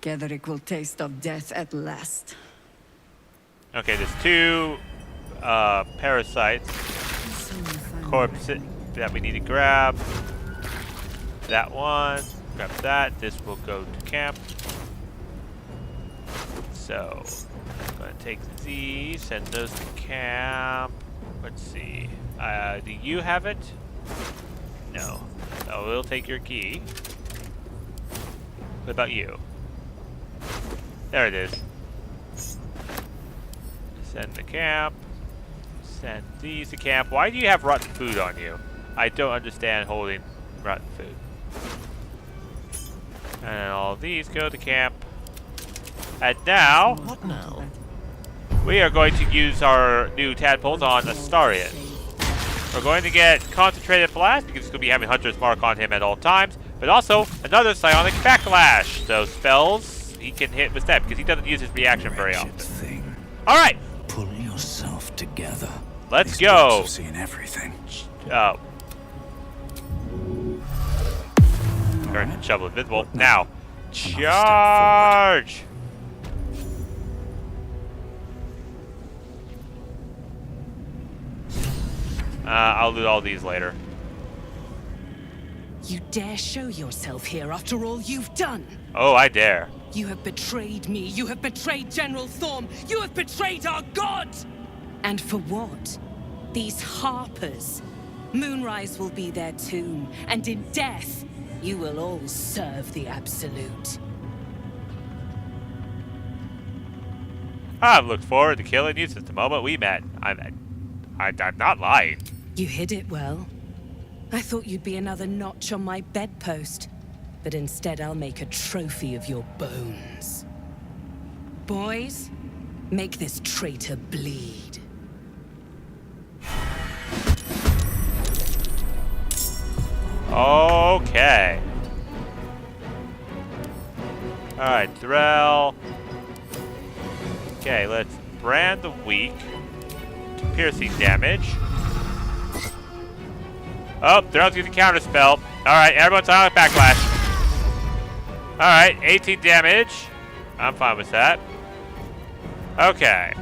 Ketheric will taste of death at last. Okay, there's two parasites. Corpses that we need to grab. That one. Grab that. This will go to camp. So, I'm going to take these, send those to camp. Let's see. Do you have it? No. So we'll take your key. What about you? There it is. Send to camp. Send these to camp. Why do you have rotten food on you? I don't understand holding rotten food. And all these go to camp. And now, What now? we are going to use our new tadpoles on Astarion. We're going to get Concentrated Blast, because he's going to be having Hunter's Mark on him at all times, but also another Psionic Backlash. So spells he can hit with that, because he doesn't use his reaction very often. Thing. Alright, Pull yourself together. let's These go. dogs have seen everything. Oh. Turn shovel invisible. Now, charge! I'll loot all these later. You dare show yourself here after all you've done? Oh, I dare. You have betrayed me. You have betrayed General Thorm. You have betrayed our god! And for what? These Harpers. Moonrise will be their tomb, and in death, you will all serve the Absolute. I've looked forward to killing you since the moment we met. I'm not lying. You hid it well. I thought you'd be another notch on my bedpost, but instead I'll make a trophy of your bones. Boys, make this traitor bleed. Okay. Alright, Thrall. Okay, let's brand the weak. Piercing damage. Oh, Thrall's using counter spell. Alright, everyone's on backlash. Alright, 18 damage. I'm fine with that. Okay.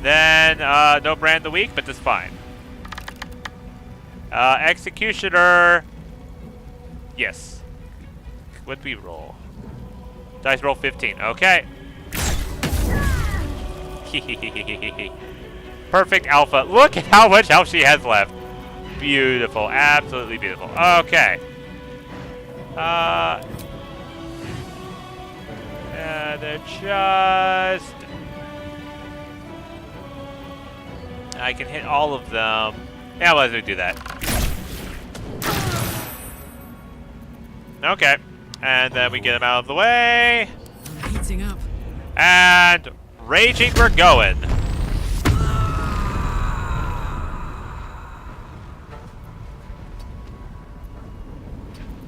Then, no brand the weak, but that's fine. Executioner. Yes. What do we roll? Dice roll 15. Okay. Perfect alpha. Look at how much health she has left. Beautiful. Absolutely beautiful. Okay. They're just... I can hit all of them. Yeah, let's do that. Okay. And then we get him out of the way. I'm heating up. And raging, we're going.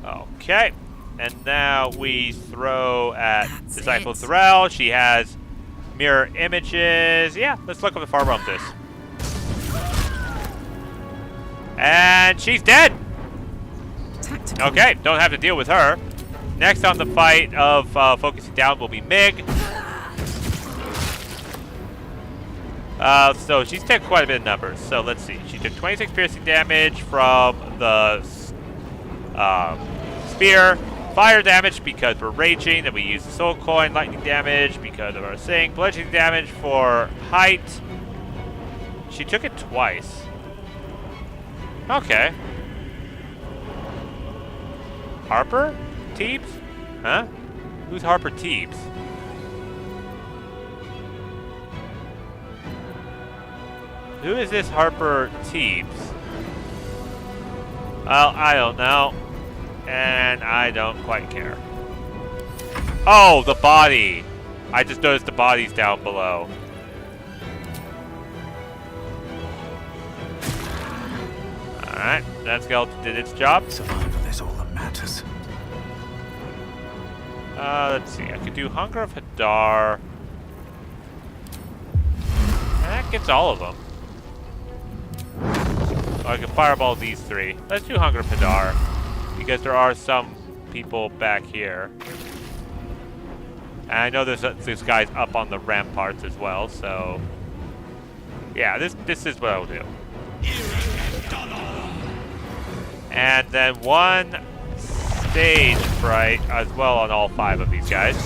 Okay. And now we throw at Disciple Thorel. She has mirror images. Yeah, let's look up the far realm this. And she's dead. Tactical. Okay, don't have to deal with her. Next on the fight of focusing down will be Mig. So she's taken quite a bit of numbers. So let's see. She took 26 piercing damage from the spear. Fire damage because we're raging, and we use the soul coin. Lightning damage because of our thing. Bludgeoning damage for height. She took it twice. Okay. Harper? Teebs? Huh? Who's Harper Teebs? Who is this Harper Teebs? Well, I don't know. And I don't quite care. Oh, the body! I just noticed the body's down below. Alright, that skeleton did its job. Survival is all that matters. Let's see. I could do Hunger of Hadar. And that gets all of them. So I can fireball these three. Let's do Hunger of Hadar. Because there are some people back here. And I know there's this guy's up on the ramparts as well, so... Yeah, this is what I'll do. And then one stage fright as well on all 5 of these guys.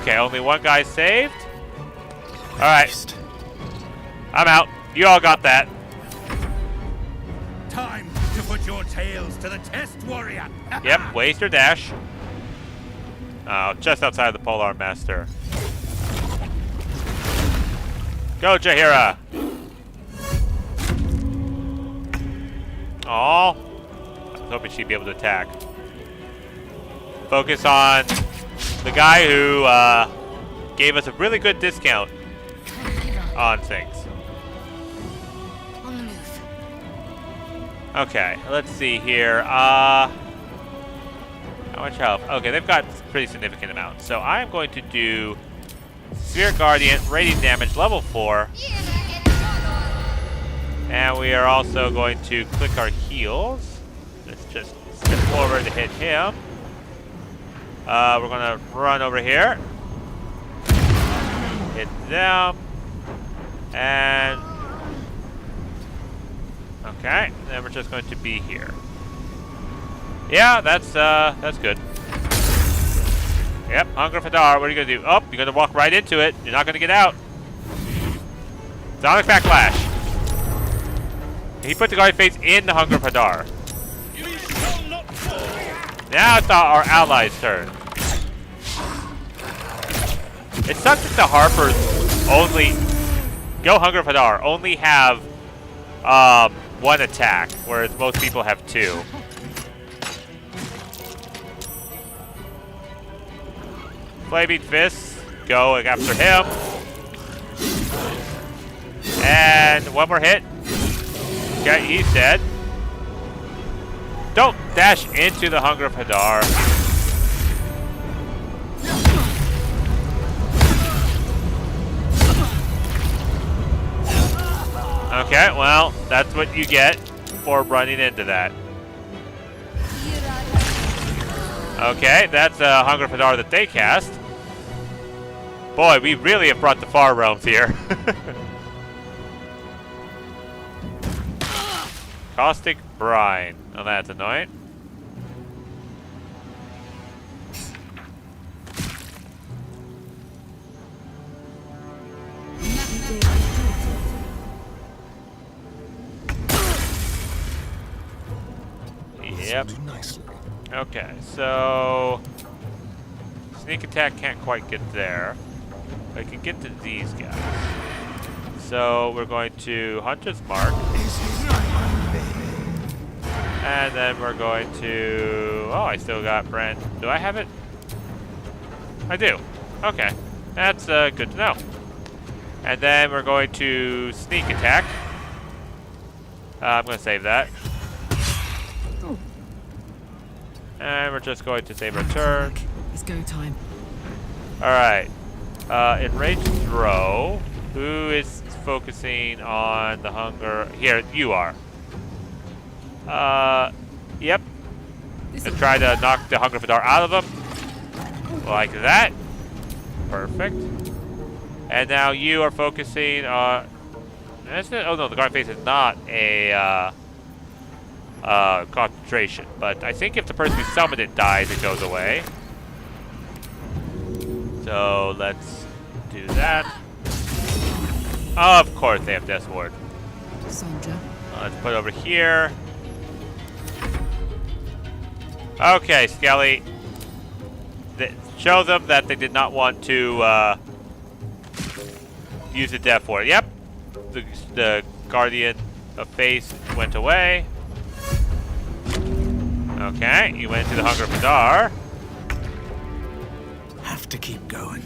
Okay, only one guy saved. Alright. I'm out. You all got that. Time to put your tails to the test, warrior. Yep, waste or dash. Oh, just outside of the Polar Master. Go, Jaheira! Aw. I was hoping she'd be able to attack. Focus on the guy who gave us a really good discount on things. On the move. Okay, let's see here. How much health? Okay, they've got pretty significant amounts. So I'm going to do Sphere Guardian, radiant damage, level 4. And we are also going to click our heals. Let's just step forward to hit him. We're going to run over here. Hit them. And... okay, then we're just going to be here. Yeah, that's good. Yep, Hunger of Hadar, what are you going to do? Oh, you're going to walk right into it. You're not going to get out. Sonic Backlash. He put the guard face in the Hunger of Hadar. Now it's our allies' turn. It sucks that the Harpers only... Go Hunger of Hadar, only have 1 attack, whereas most people have 2. Flaming Fists, go after him. And one more hit. Okay, he's dead. Don't dash into the Hunger of Hadar. Okay, well, that's what you get for running into that. Okay, that's a Hunger of Hadar that they cast. Boy, we really have brought the far realms here. Caustic Brine. Oh, that's annoying. Yep. Okay, so sneak attack can't quite get there. I can get to these guys. So we're going to Hunter's Mark. And then we're going to... Oh, I still got brand... Do I have it? I do. Okay. That's good to know. And then we're going to sneak attack. I'm going to save that. And we're just going to save our turn. It's go time. Alright. Enraged throw. Who is focusing on the hunger? Here, you are. Yep. And try to knock the hunger Vidar out of him. Like that. Perfect. And now you are focusing on... Oh no, the guard face is not a concentration. But I think if the person who summoned it dies, it goes away. So let's do that. Of course they have Death Ward. Soldier. Let's put it over here. Okay, Skelly. Show them that they did not want to use the Death Ward. Yep. The Guardian of Face went away. Okay, you went into the Hunger of Vidar. Have to keep going.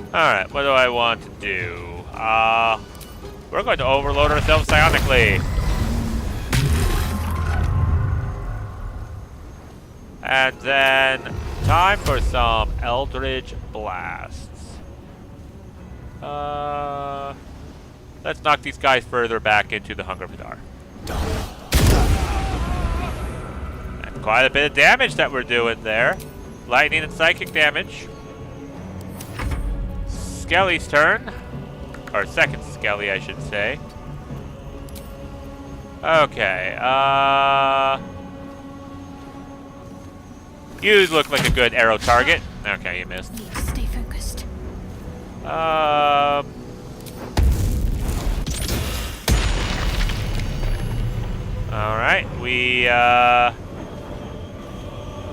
Alright, what do I want to do? We're going to overload ourselves psionically. And then, time for some Eldritch Blasts. Let's knock these guys further back into the Hunger Vidar. And quite a bit of damage that we're doing there. Lightning and psychic damage. Skelly's turn. Or second Skelly, I should say. Okay, you look like a good arrow target. Okay, you missed. Need to stay focused. Alright,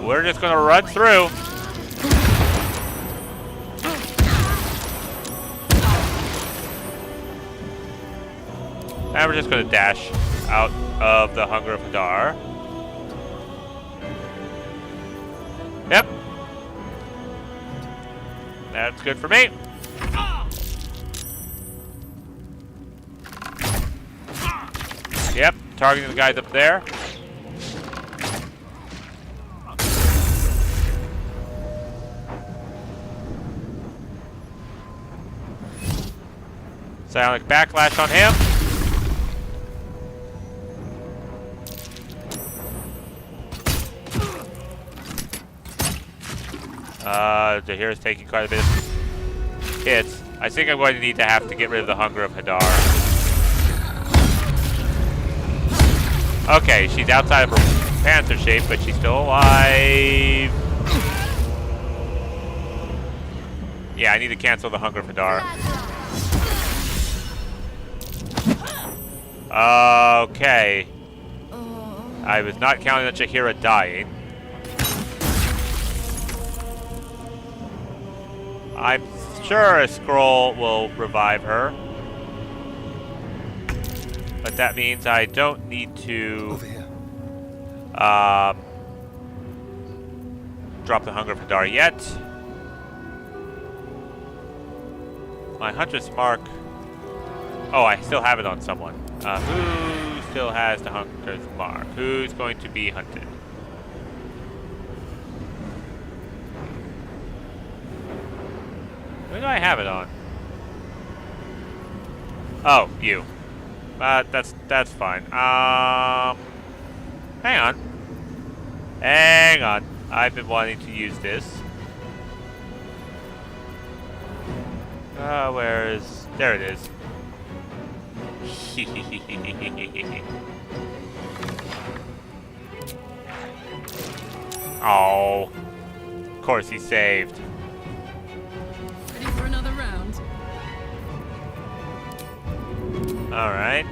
we're just gonna run through. And we're just gonna dash out of the Hunger of Vidar. Yep. That's good for me. Yep, targeting the guys up there. Psionic backlash on him. Zahir's taking quite a bit of hits. I think I'm going to have to get rid of the Hunger of Hadar. Okay, she's outside of her panther shape, but she's still alive. Yeah, I need to cancel the Hunger of Hadar. Okay. I was not counting on Jahira dying. I'm sure a scroll will revive her. But that means I don't need to drop the Hunger of Hadar yet. My Hunter's Mark. Oh, I still have it on someone. Who still has the Hunter's Mark? Who's going to be hunted? Who do I have it on? Oh, you. That's fine. Hang on. Hang on. I've been wanting to use this. Where is... There it is. Oh. Of course he saved. Ready for another round? Alright.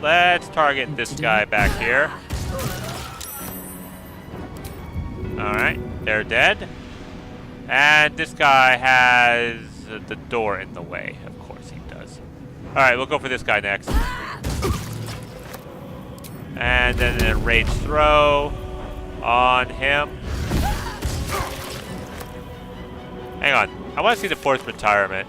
Let's target this guy back here. Alright. They're dead. And this guy has the door in the way. Of course he does. Alright, we'll go for this guy next. And then an enraged throw on him. Hang on. I want to see the forced retirement.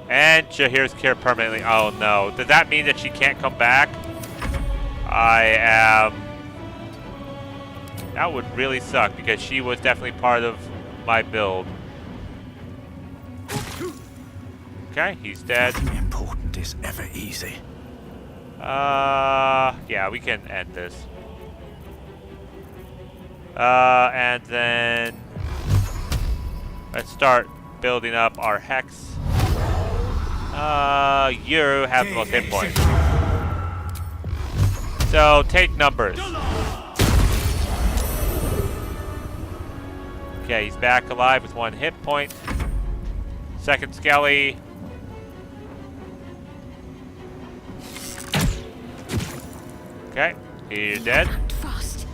And Jahir's cured permanently. Oh no. Does that mean that she can't come back? That would really suck because she was definitely part of my build. Okay, he's dead. Nothing important is ever easy. Yeah, we can end this. And then let's start building up our hex. You have the most hit points. So take numbers. Okay, he's back alive with 1 hit point. Second Skelly. Okay, he's dead. Fast.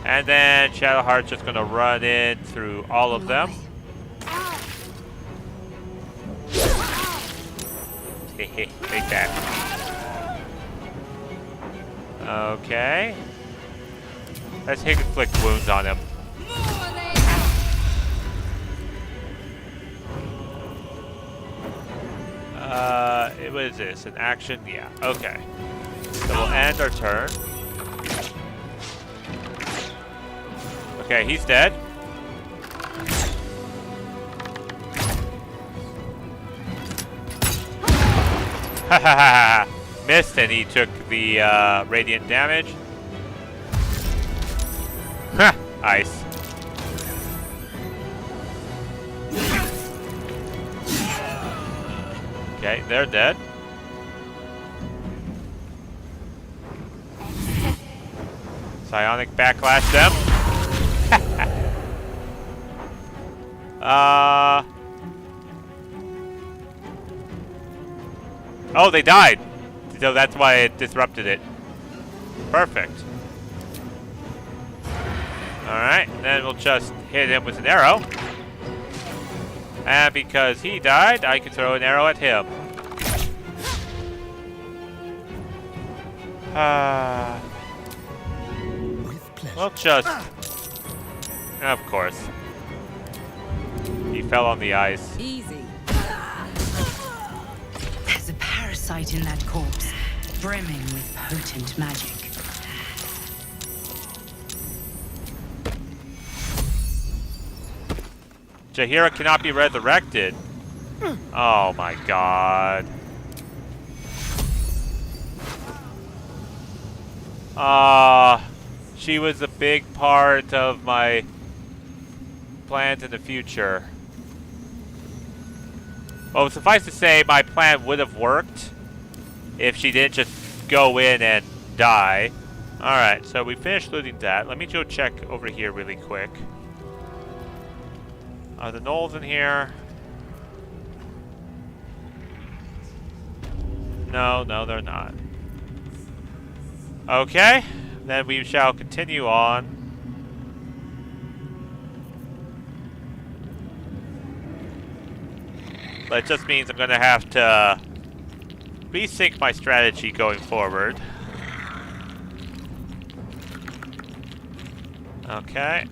And then Shadowheart's just gonna run in through all of them. Take that. Okay. Let's inflict wounds on him. What is this? An action? Yeah. Okay. So we'll end our turn. Okay, he's dead. Ha ha ha! Missed, and he took the radiant damage. Ha! Ice. Okay, they're dead. Psionic backlash them. Oh, they died. So that's why it disrupted it. Perfect. Alright, then we'll just hit him with an arrow. And because he died, I can throw an arrow at him. We'll just... Of course. He fell on the ice. Easy. There's a parasite in that corpse, brimming with potent magic. Jaheira cannot be resurrected. Oh my god. She was a big part of my plans in the future. Well, suffice to say, my plan would have worked if she didn't just go in and die. Alright, so we finished looting that. Let me go check over here really quick. Are the gnolls in here? No, they're not. Okay, then we shall continue on. That just means I'm going to have to resync my strategy going forward. Okay.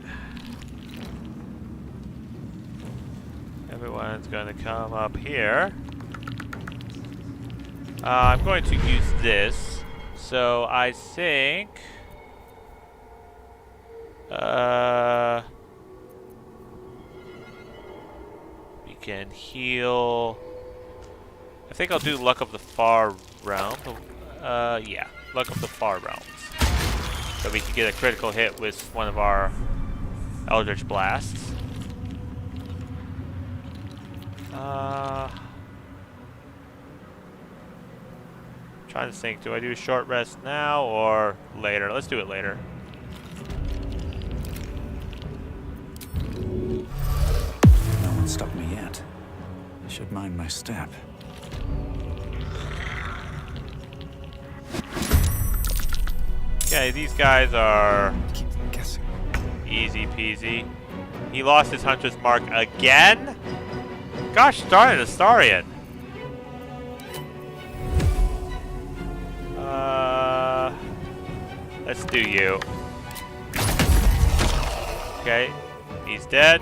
Everyone's going to come up here. I'm going to use this. So I think... we can heal... I think I'll do Luck of the Far Realm. Yeah. Luck of the Far Realms. So we can get a critical hit with one of our Eldritch Blasts. Trying to think, do I do a short rest now or later? Let's do it later. No one stopped me yet. I should mind my step. Okay, these guys are Keep guessing. easy peasy. He lost his hunter's mark again? Gosh darn it, Astarion. Let's do you. Okay, he's dead.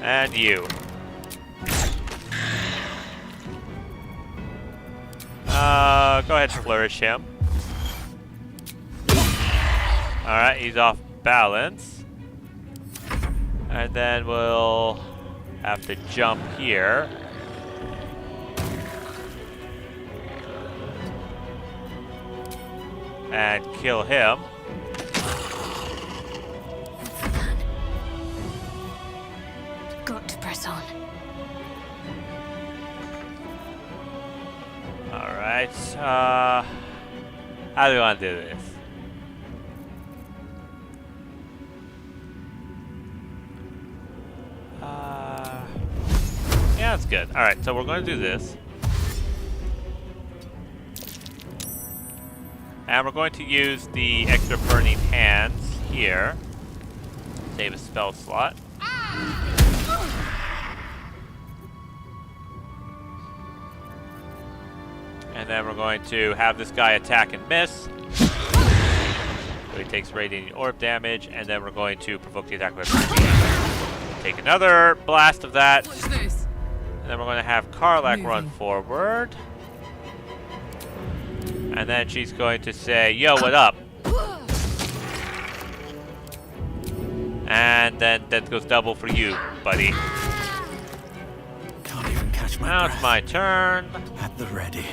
And you. Go ahead and flourish him. Alright, he's off balance. And then we'll have to jump here. And kill him. Got to press on. Alright, how do we want to do this? Yeah, that's good. Alright, so we're going to do this. And we're going to use the extra burning hands here. Save a spell slot. And then we're going to have this guy attack and miss. So he takes radiant orb damage, and then we're going to provoke the attack with take another blast of that. What's this? And then we're going to have Karlach run forward. And then she's going to say, yo, what up? And then that goes double for you, buddy. Can't even catch my Now breath. it's my turn. At the ready.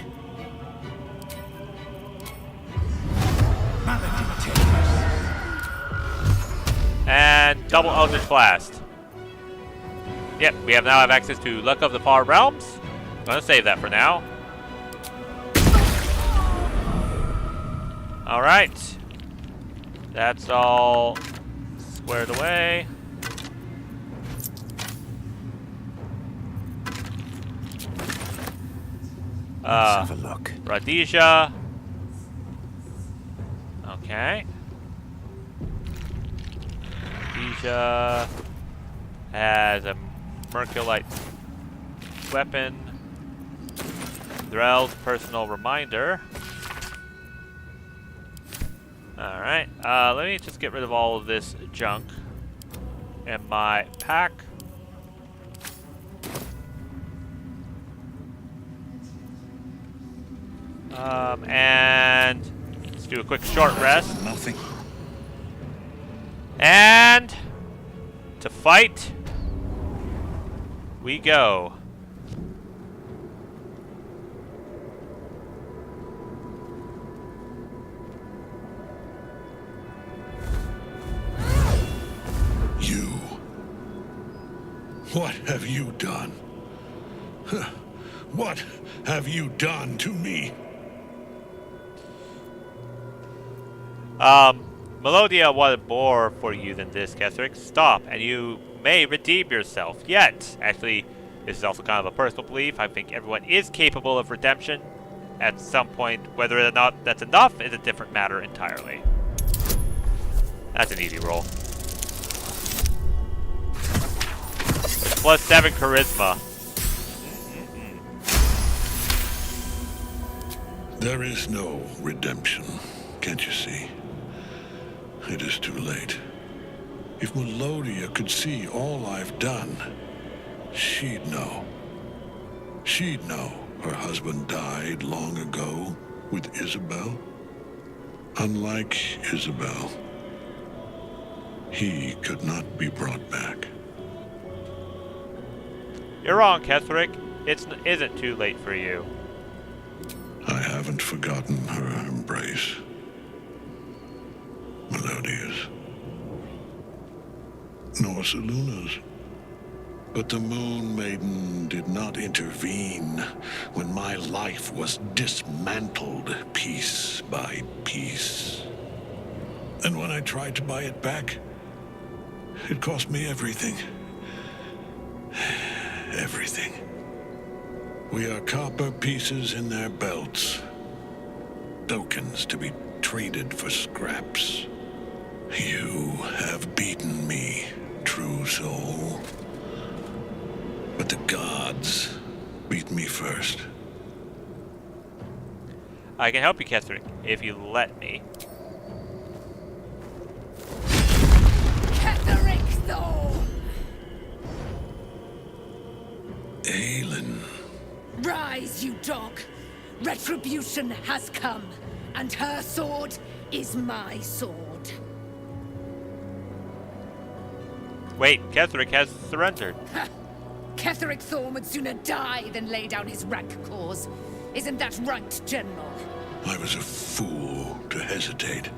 And double Eldritch Blast. Yep, we now have access to Luck of the Far Realms. I'm going to save that for now. Alright. That's all squared away. Let's have a look. Rhodesia. Okay. Rhodesia has a Merculite weapon. Drell's personal reminder. Alright, let me just get rid of all of this junk in my pack. And let's do a quick short rest. Nothing. And to fight we go. You. What have you done? What have you done to me? Melodia wanted more for you than this, Ketherick. Stop, and you may redeem yourself. Yet, actually, this is also kind of a personal belief. I think everyone is capable of redemption at some point. Whether or not that's enough is a different matter entirely. That's an easy roll. Plus 7 charisma. There is no redemption, can't you see? It is too late. If Melodia could see all I've done, she'd know. She'd know her husband died long ago with Isabel. Unlike Isabel, he could not be brought back. You're wrong, Ketherick. It isn't too late for you. I haven't forgotten her embrace. Melodia's. Nor Seluna's. But the Moon Maiden did not intervene when my life was dismantled piece by piece. And when I tried to buy it back, it cost me everything. Everything. We are copper pieces in their belts. Tokens to be traded for scraps. You have beaten me, true soul. But the gods beat me first. I can help you, Ketherick, if you let me. Ketherick Thorm! Aelin. Rise, you dog. Retribution has come, and her sword is my sword. Wait, Ketherick has surrendered. Ketherick Thorm would sooner die than lay down his rank cause. Isn't that right, General? I was a fool to hesitate.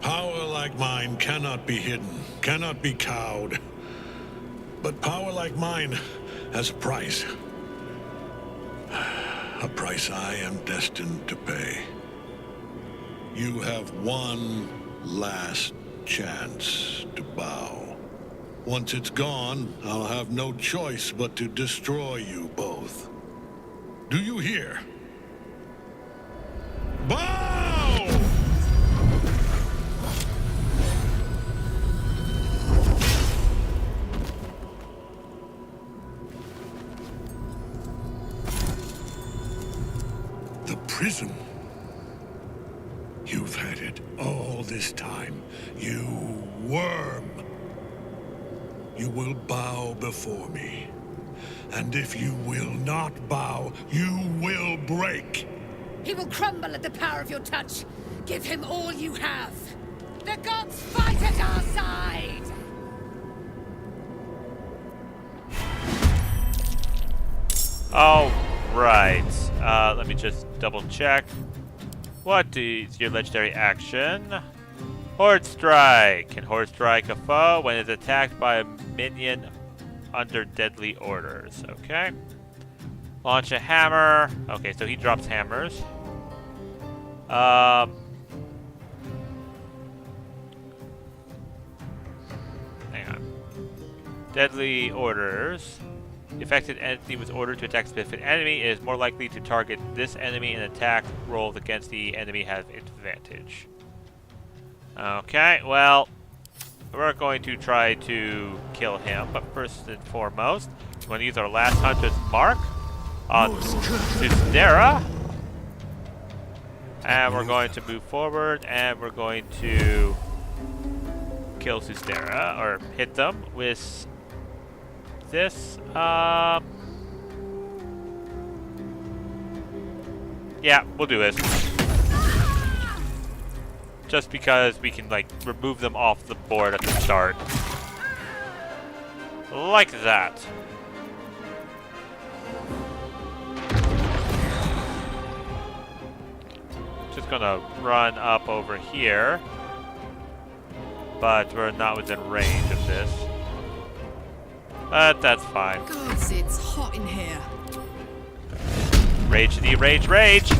Power like mine cannot be hidden, cannot be cowed. But power like mine has a price. A price I am destined to pay. You have one last chance to bow. Once it's gone, I'll have no choice but to destroy you both. Do you hear? Bow! The prism. You've had it all this time, you worm. You will bow before me. And if you will not bow, you will break. He will crumble at the power of your touch. Give him all you have. The gods fight at our side! All right. Let me just double check. What is your legendary action? Horde Strike. Can Horde Strike a foe when it's attacked by a minion under deadly orders. Okay. Launch a hammer. Okay, so he drops hammers. Hang on. Deadly orders. The affected entity was ordered to attack a specific enemy. It is more likely to target this enemy, and attack rolls against the enemy have advantage. Okay, well, we're going to try to kill him, but first and foremost, we want to use our last Hunter's Mark on Sustera. And we're going to move forward, and we're going to kill Sustera, or hit them with this. Yeah, we'll do this. Just because we can, like, remove them off the board at the start. Like that. Just gonna run up over here. But we're not within range of this. But that's fine. Gods, it's hot in here. Rage, rage, rage!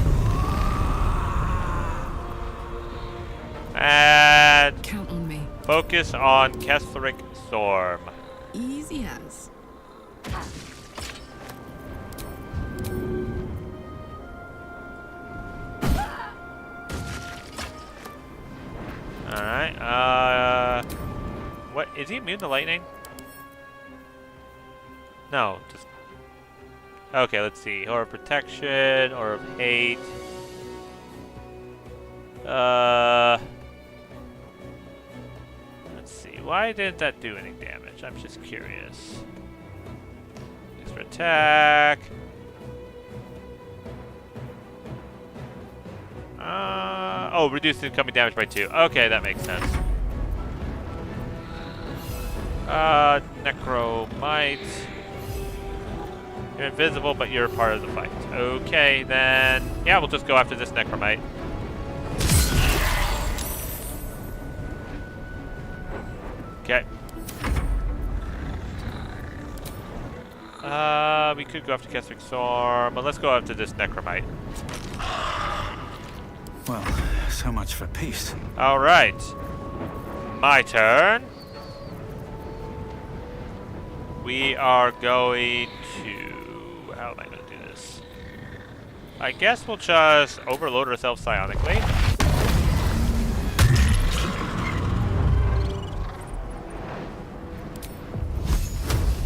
And count on me. Focus on Ketherick Storm. Easy as. Alright, what, is he immune to lightning? No, just... Okay, let's see. Or of protection, or of hate. Let's see. Why didn't that do any damage? I'm just curious. Extra attack. Oh, reduce incoming damage by 2. Okay, that makes sense. Necromite. You're invisible, but you're part of the fight. Okay, then... Yeah, we'll just go after this Necromite. Okay. We could go after Ketherick Storm, but let's go after this Necromite. Well, so much for peace. Alright. My turn. We are going to... How am I going to do this? I guess we'll just overload ourselves psionically.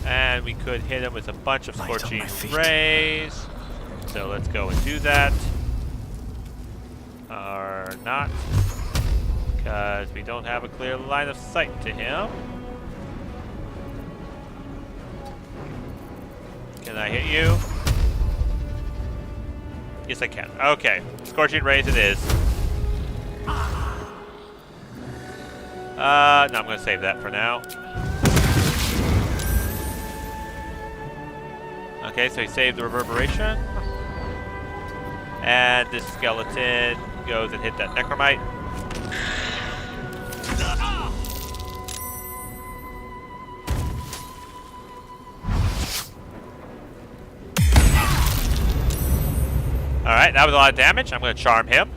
And we could hit him with a bunch of Scorching Rays. So let's go and do that. Or not. Because we don't have a clear line of sight to him. Can I hit you? Yes, I can. Okay. Scorching Rays it is. No, I'm going to save that for now. Okay, so he saved the reverberation. And this skeleton goes and hit that necromite. Alright, that was a lot of damage. I'm going to charm him.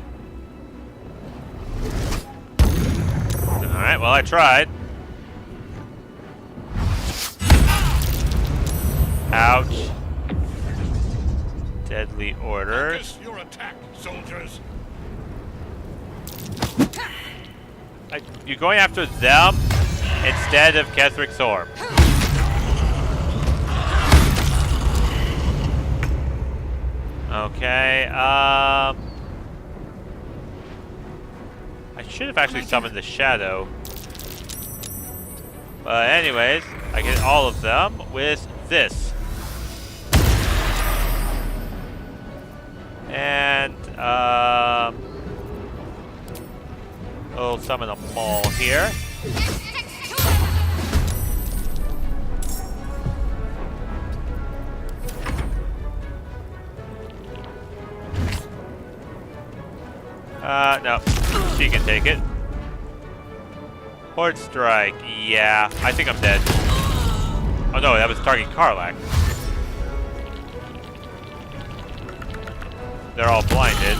Alright, well, I tried. Ouch. Deadly orders. Focus your attack, soldiers. You're going after them instead of Kethric's orb. Okay, I should have actually summoned the shadow. But anyways, I get all of them with this. And, we'll summon a maul here. No. She can take it. Horde Strike. Yeah, I think I'm dead. Oh no, that was targeting Karlach. They're all blinded.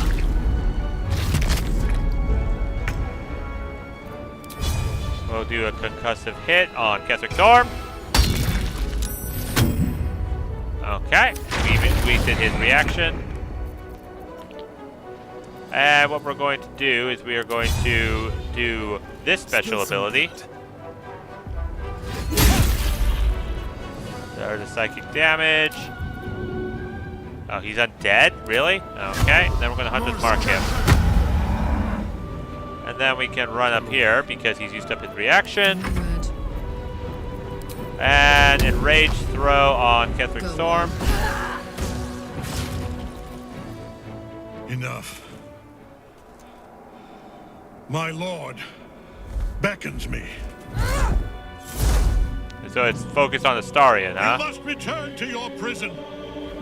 We'll do a concussive hit on Kethric's orb. Okay, we did his reaction. And what we're going to do is we are going to do this special ability. There's the psychic damage. Oh, he's undead? Really? Okay, then we're going to Hunter's Mark him. And then we can run up here because he's used up his reaction. And Enrage throw on Kethric's Storm. Enough. My lord beckons me. So it's focused on Astarion, huh? You must return to your prison,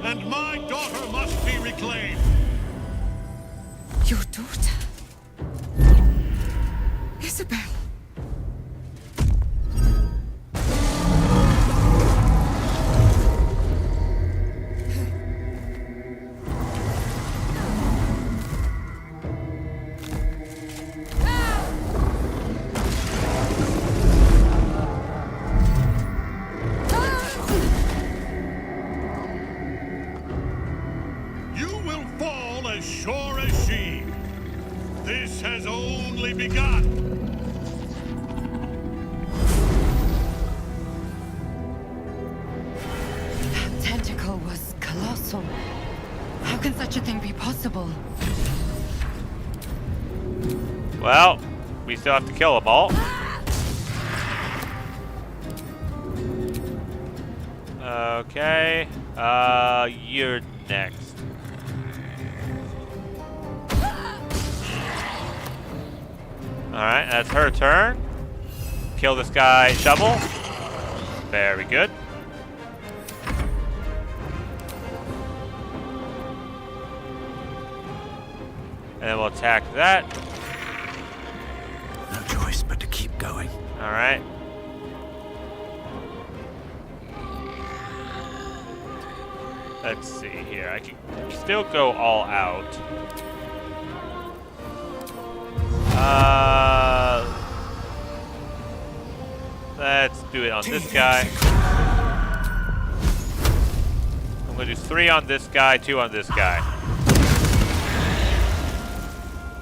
and my daughter must be reclaimed. Your daughter? Isabel. You will fall as sure as she. This has only begun. That tentacle was colossal. How can such a thing be possible? Well, we still have to kill them all. Okay, you're next. Alright, that's her turn. Kill this guy, shovel. Very good. And then we'll attack that. No choice but to keep going. Alright. Let's see here. I can still go all out. Let's do it on this guy. I'm gonna do 3 on this guy, 2 on this guy.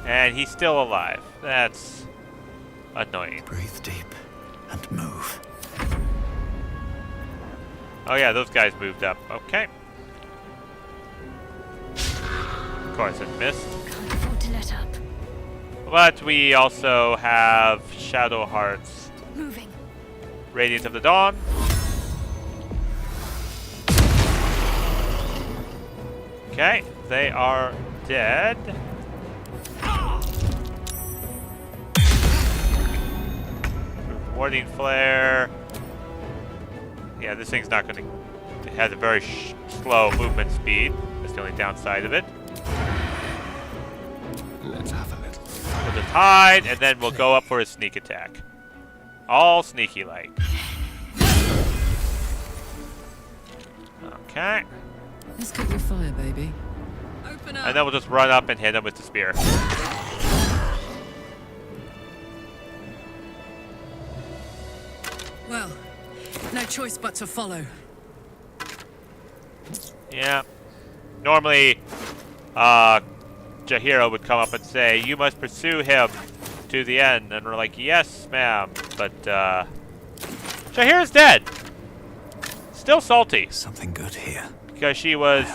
And he's still alive. That's annoying. Breathe deep and move. Oh yeah, those guys moved up. Okay. Of course it missed. Can't afford to let up. But we also have Shadow Hearts. Moving. Radiance of the Dawn. Okay, they are dead. Warding Flare. Yeah, this thing's not going to... It has a very slow movement speed. That's the only downside of it. Let's have a little. We'll just hide, and then we'll go up for a sneak attack. All sneaky-like. Okay. Let's get your fire, baby. Open up. And then we'll just run up and hit him with the spear. Well, no choice but to follow. Yeah. Normally, Jaheira would come up and say, "You must pursue him to the end." And we're like, "Yes, ma'am." But, Jaheira's dead. Still salty. Something good here. Because she was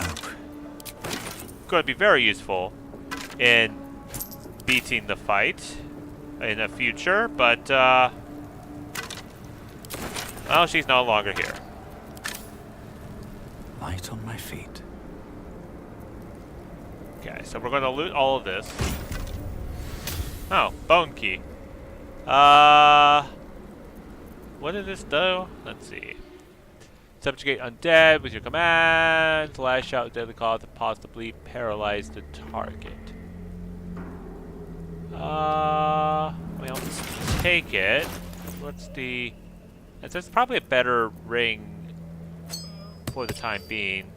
going to be very useful in beating the fight in the future, but, well, she's no longer here. Light on my feet. Okay, so we're going to loot all of this. Oh, bone key. What does this do? Let's see. Subjugate undead with your commands. Lash out with deadly claws to possibly paralyze the target. I mean, I'll just take it. What's the... That's probably a better ring for the time being.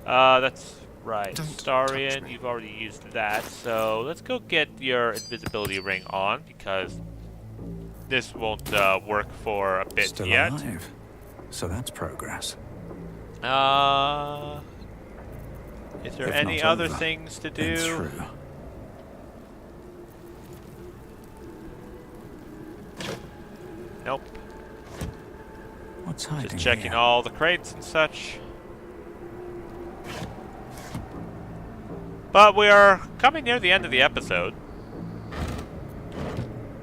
That's right. Starian, you've already used that. So let's go get your invisibility ring on, because this won't work for a bit Still yet. alive. So that's progress. Is there If any not other over, things to then do? through. Nope. What's hiding Just checking here? all the crates and such. But we are coming near the end of the episode.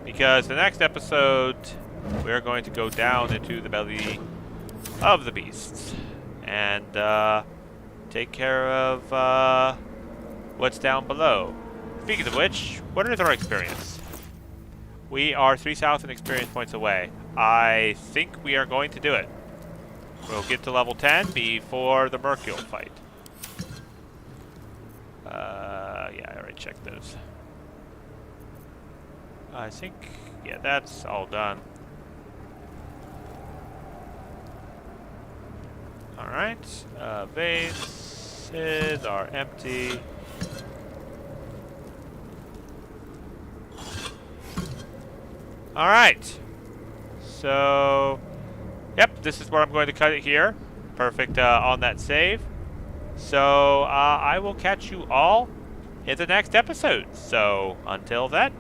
Because the next episode, we're going to go down into the belly of the beasts. And take care of what's down below. Speaking of which, what is our experience? We are 3,000 experience points away. I think we are going to do it. We'll get to level 10 before the Mercule fight. Yeah, I already checked those. I think, yeah, that's all done. Alright, vases are empty. Alright, so, yep, this is where I'm going to cut it here. Perfect on that save. So, I will catch you all in the next episode. So, until then.